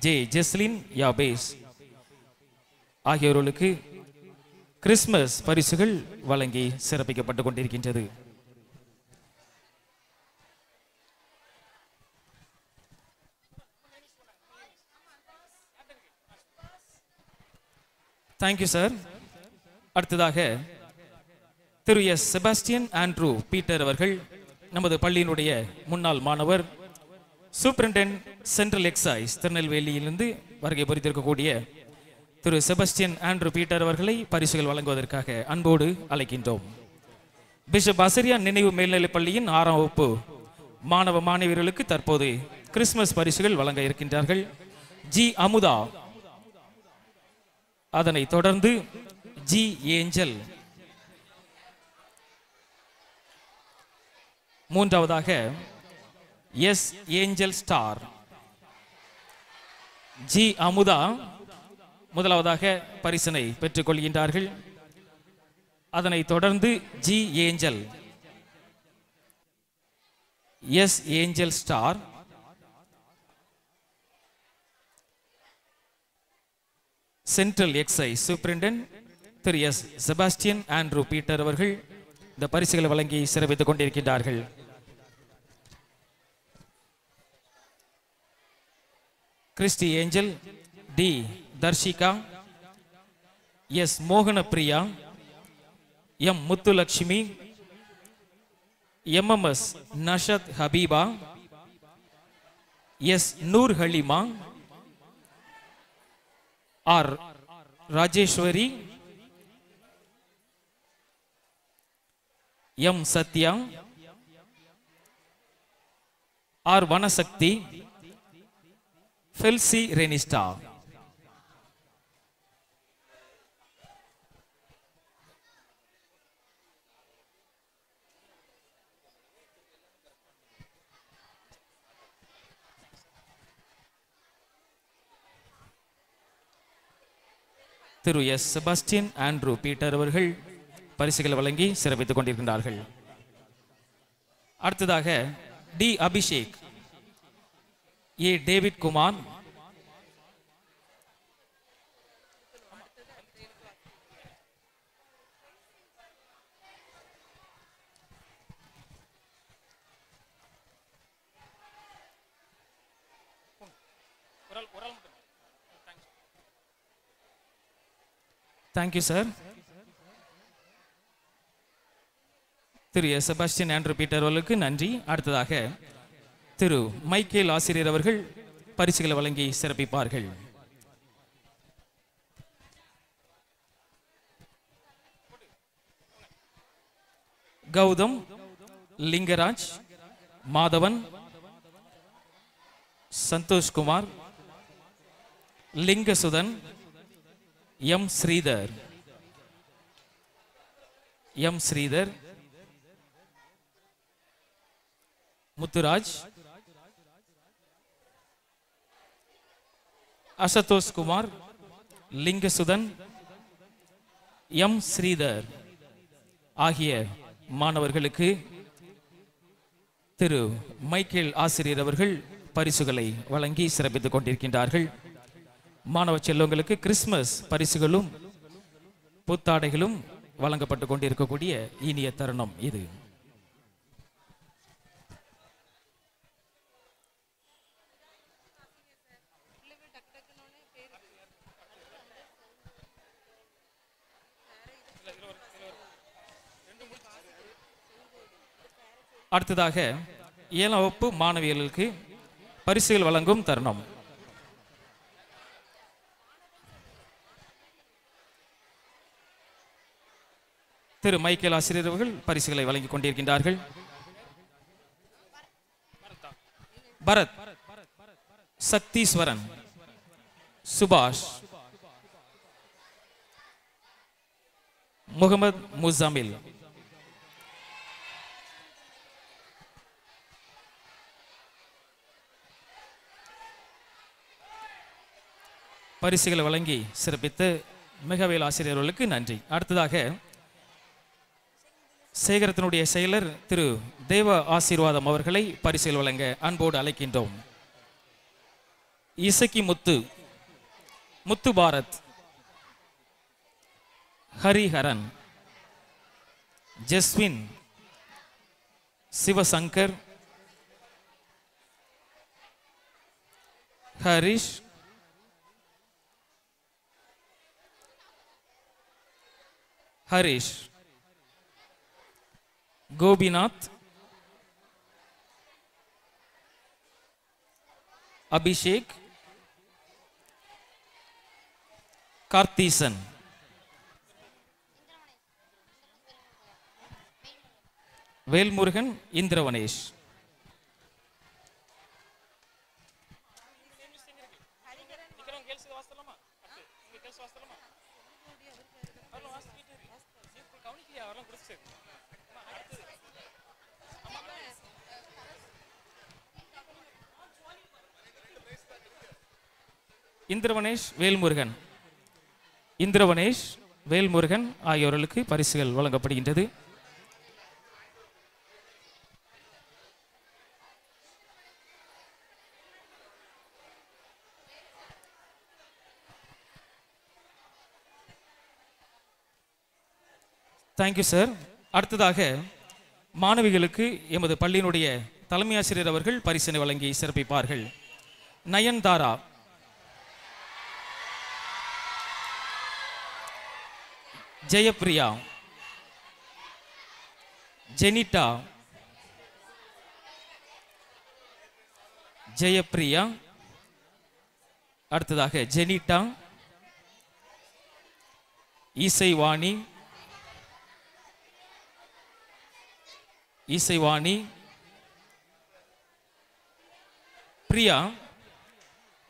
J Jeslin Yabesh ஆகியோர்களுக்கு கிறிஸ்துமஸ் பரிசுகள் வழங்கி சிறப்பிக்கப்பட்டுக் கொண்டிருக்கின்றது. Thank you sir. அடுத்ததாக Thiru S Sebastian Andrew Peter அவர்கள், நமது பள்ளியினுடைய முன்னாள் மாணவர், சூப்பரிண்டென்டென்ட் சென்ட்ரல் எக்ஸைஸ் திருநெல்வேலியிலிருந்து வருகை புரிந்திருக்கக்கூடிய திரு செபாஸ்டியன் ஆண்ட்ரூ பீட்டர் அவர்களை பரிசுகள் வழங்குவதற்காக அன்போடு அழைக்கின்றோம். பிஷப் ஆசிரியா நினைவு மேல்நிலைப் பள்ளியின் 6ஆம் வகுப்பு மாணவ மாணவியர்களுக்கு தற்போது கிறிஸ்துமஸ் பரிசுகள் வழங்க இருக்கின்றார்கள். ஜி அமுதா, அதனைத் தொடர்ந்து ஜி ஏஞ்சல், மூன்றாவதாக S Angel Star. G Amudha முதலாவதாக பரிசினை பெற்றுக் கொள்கின்றார்கள். அதனைத் தொடர்ந்து G Angel, S Angel Star, central excise superintendent Thiru S Sebastian Andrew Peter அவர்கள் இந்த பரிசுகளை வழங்கி சிறப்பித்துக் கொண்டிருக்கின்றார்கள். Christy Angel, D Dharshika, S Mohanapriya, M Muthulakshmi, MMS Nashath Habiba, S Noor Halima, R Rajeswari, M Sathya, R Vanasakthi, Felcy Renista. Thiru S Sebastian Andrew Peter அவர்கள் பரிசுகளை வழங்கி சிறப்பித்துக் கொண்டிருக்கின்றார்கள். அடுத்ததாக D Abhishek, A David Kumar, thank you sir. Thiru S Sebastian Andrew Peter அவர்களுக்கு நன்றி. அடுத்ததாக திரு மைக்கேல் ஆசிரியர் அவர்கள் பரிசுகளை வழங்கி சிறப்பிப்பார்கள். Gautham, Lingaraj, Madhavan, Santhoshkumar, Lingasudhan, M Sridhar, M Sridhar, Muthuraj, Asathosh Kumar, Lingasudhan, M Sridhar ஆகிய மாணவர்களுக்கு திரு மைக்கேல் ஆசிரியர் அவர்கள் பரிசுகளை வழங்கி சிறப்பித்துக் கொண்டிருக்கின்றார்கள். மாணவ செல்வங்களுக்கு கிறிஸ்துமஸ் பரிசுகளும் புத்தாடைகளும் வழங்கப்பட்டு கொண்டிருக்கக்கூடிய இனிய தருணம் இது. அடுத்ததாக 7ஆம் வகுப்பு மாணவியர்களுக்கு பரிசுகள் வழங்கும் தருணம். திரு மைக்கேல் ஆசிரியர் அவர்கள் பரிசுகளை வழங்கிக் கொண்டிருக்கின்றார்கள். பரத், சக்தீஸ்வரன், சுபாஷ், முகமது முசாமில், பரிசுகளை வழங்கி சிறப்பித்த மிகவேல் ஆசிரியர்களுக்கு நன்றி. அடுத்ததாக சேகரத்தினுடைய செயலர் திரு தேவ ஆசீர்வாதம் அவர்களை பரிசுகள் வழங்க அன்போடு அழைக்கின்றோம். இசக்கி முத்து, முத்து பாரத், ஹரிஹரன், ஜஸ்வின், சிவசங்கர், ஹரிஷ், ஹரிஷ், கோபிநாத், அபிஷேக், கார்த்தீசன், வேல்முருகன், இந்திரவனேஷ். இந்திரவனேஷ், வேல்முருகன், இந்திரவனேஷ், வேல்முருகன் ஆகியோர்களுக்கு பரிசுகள் வழங்கப்படுகின்றது. Thank you sir. அடுத்ததாக மாணவிகளுக்கு எமது பள்ளியினுடைய தலைமை ஆசிரியர் அவர்கள் பரிசினை வழங்கி சிறப்பிப்பார்கள். நயன்தாரா, ஜெயப்பிரியா, ஜெனிட்டா, ஜெயப்பிரியா, அடுத்ததாக ஜெனிட்டா, இசைவாணி, இசைவாணி, பிரியா,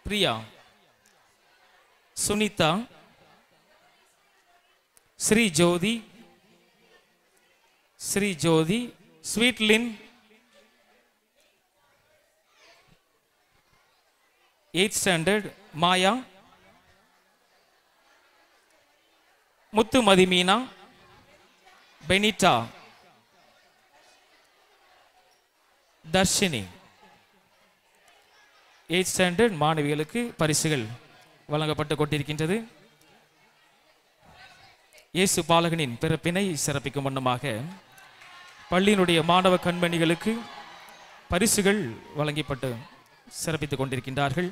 பிரியா, சுனிதா, ஸ்ரீ ஜோதி, ஸ்ரீ ஜோதி, ஸ்வீட்லின், 8th standard மாயா, முத்து மதிமீனா, பெனிட்டா, தர்ஷினி. 8th standard மாணவிகளுக்கு பரிசுகள் வழங்கப்பட்டு கொண்டிருக்கின்றது. இயேசு பாலகனின் பிறப்பினை சிறப்பிக்கும் வண்ணமாக பள்ளியினுடைய மாணவ கண்மணிகளுக்கு பரிசுகள் வழங்கப்பட்டு சிறப்பித்துக் கொண்டிருக்கின்றார்கள்.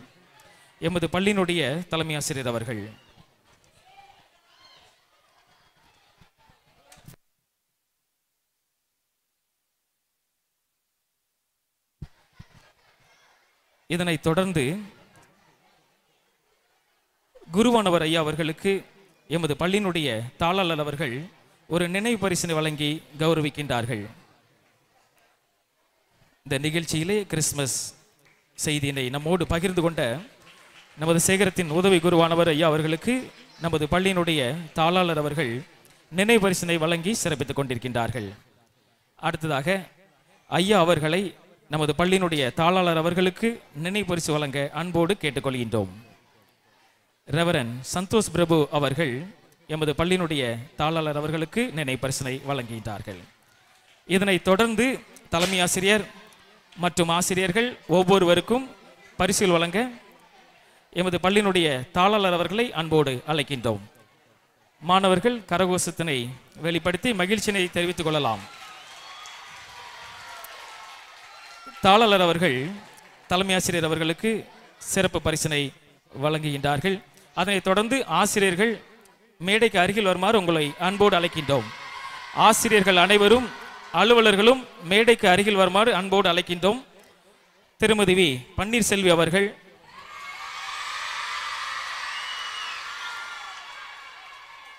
எமது பள்ளியினுடைய தலைமை ஆசிரியர் அவர்கள். இதனைத் தொடர்ந்து குருவானவர் ஐயா அவர்களுக்கு எமது பள்ளியினுடைய தாளாளர் அவர்கள் ஒரு நினைவு பரிசினை வழங்கி கௌரவிக்கின்றார்கள். இந்த நிகழ்ச்சியிலே கிறிஸ்துமஸ் செய்தியினை நம்மோடு பகிர்ந்து கொண்ட நமது சேகரத்தின் உதவி குருவானவர் ஐயா அவர்களுக்கு நமது பள்ளியினுடைய தாளாளர் அவர்கள் நினைவு பரிசினை வழங்கி சிறப்பித்துக் கொண்டிருக்கின்றார்கள். அடுத்ததாக ஐயா அவர்களை நமது பள்ளியினுடைய தாளாளர் அவர்களுக்கு நினைவு பரிசு வழங்க அன்போடு கேட்டுக்கொள்கின்றோம். ரெவரன் சந்தோஷ் பிரபு அவர்கள் எமது பள்ளியினுடைய தாளாளர் அவர்களுக்கு நினைவு பரிசினை வழங்குகின்றார்கள். இதனைத் தொடர்ந்து தலைமை ஆசிரியர் மற்றும் ஆசிரியர்கள் ஒவ்வொருவருக்கும் பரிசுகள் வழங்க எமது பள்ளியினுடைய தாளாளர் அவர்களை அன்போடு அழைக்கின்றோம். மாணவர்கள் கரகோஷத்தினை வெளிப்படுத்தி மகிழ்ச்சியினை தெரிவித்துக் கொள்ளலாம். தாளாளர் அவர்கள் தலைமை ஆசிரியர் அவர்களுக்கு சிறப்பு பரிசினை வழங்குகின்றார்கள். அதனைத் தொடர்ந்து ஆசிரியர்கள் மேடைக்கு அருகில் வருமாறு உங்களை அன்போடு அழைக்கின்றோம். ஆசிரியர்கள் அனைவரும் அலுவலர்களும் மேடைக்கு அருகில் வருமாறு அன்போடு அழைக்கின்றோம். திருமதி வி பன்னீர்செல்வி அவர்கள்,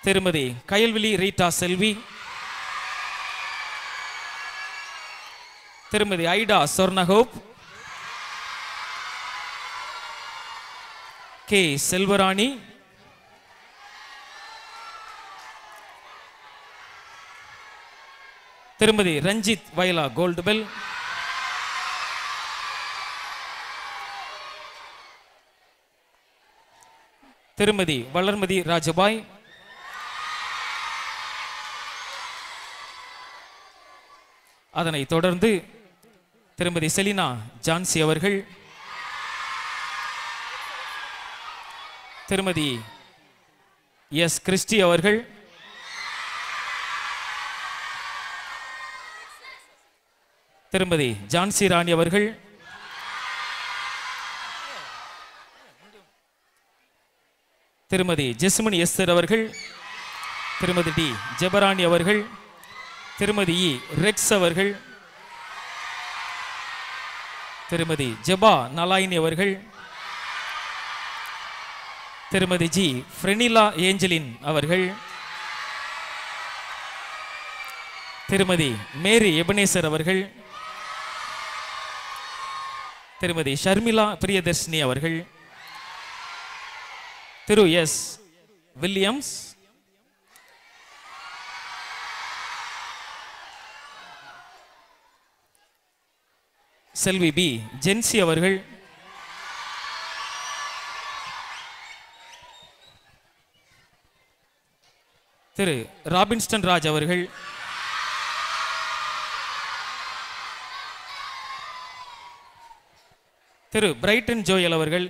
திருமதி கயல்விழி ரீட்டா செல்வி, திருமதி ஐடா சொர்ணகோப், கே செல்வராணி, திருமதி ரஞ்சித் வயலா கோல்டுபெல், திருமதி வளர்மதி ராஜபாய், அதனைத் தொடர்ந்து திருமதி செலினா ஜான்சி அவர்கள், திருமதி எஸ் கிறிஸ்டி அவர்கள், திருமதி ஜான்சி ராணி அவர்கள், திருமதி ஜெஸ்மினி எஸ்தர் அவர்கள், திருமதி டி ஜெபராணி அவர்கள், திருமதி இ ரெக்ஸ் அவர்கள், திருமதி ஜெபா நலாயினி அவர்கள், திருமதி ஜி ஃப்ரெனிலா ஏஞ்சலின் அவர்கள், திருமதி மேரி எபனேசர் அவர்கள், திருமதி ஷர்மிளா பிரியதர்ஷினி அவர்கள், திரு எஸ் வில்லியம்ஸ், செல்வி பி ஜென்சி அவர்கள், திரு ராபின்ஸ்டன் ராஜ் அவர்கள், திரு பிரைட்டன் ஜோயல் அவர்கள்,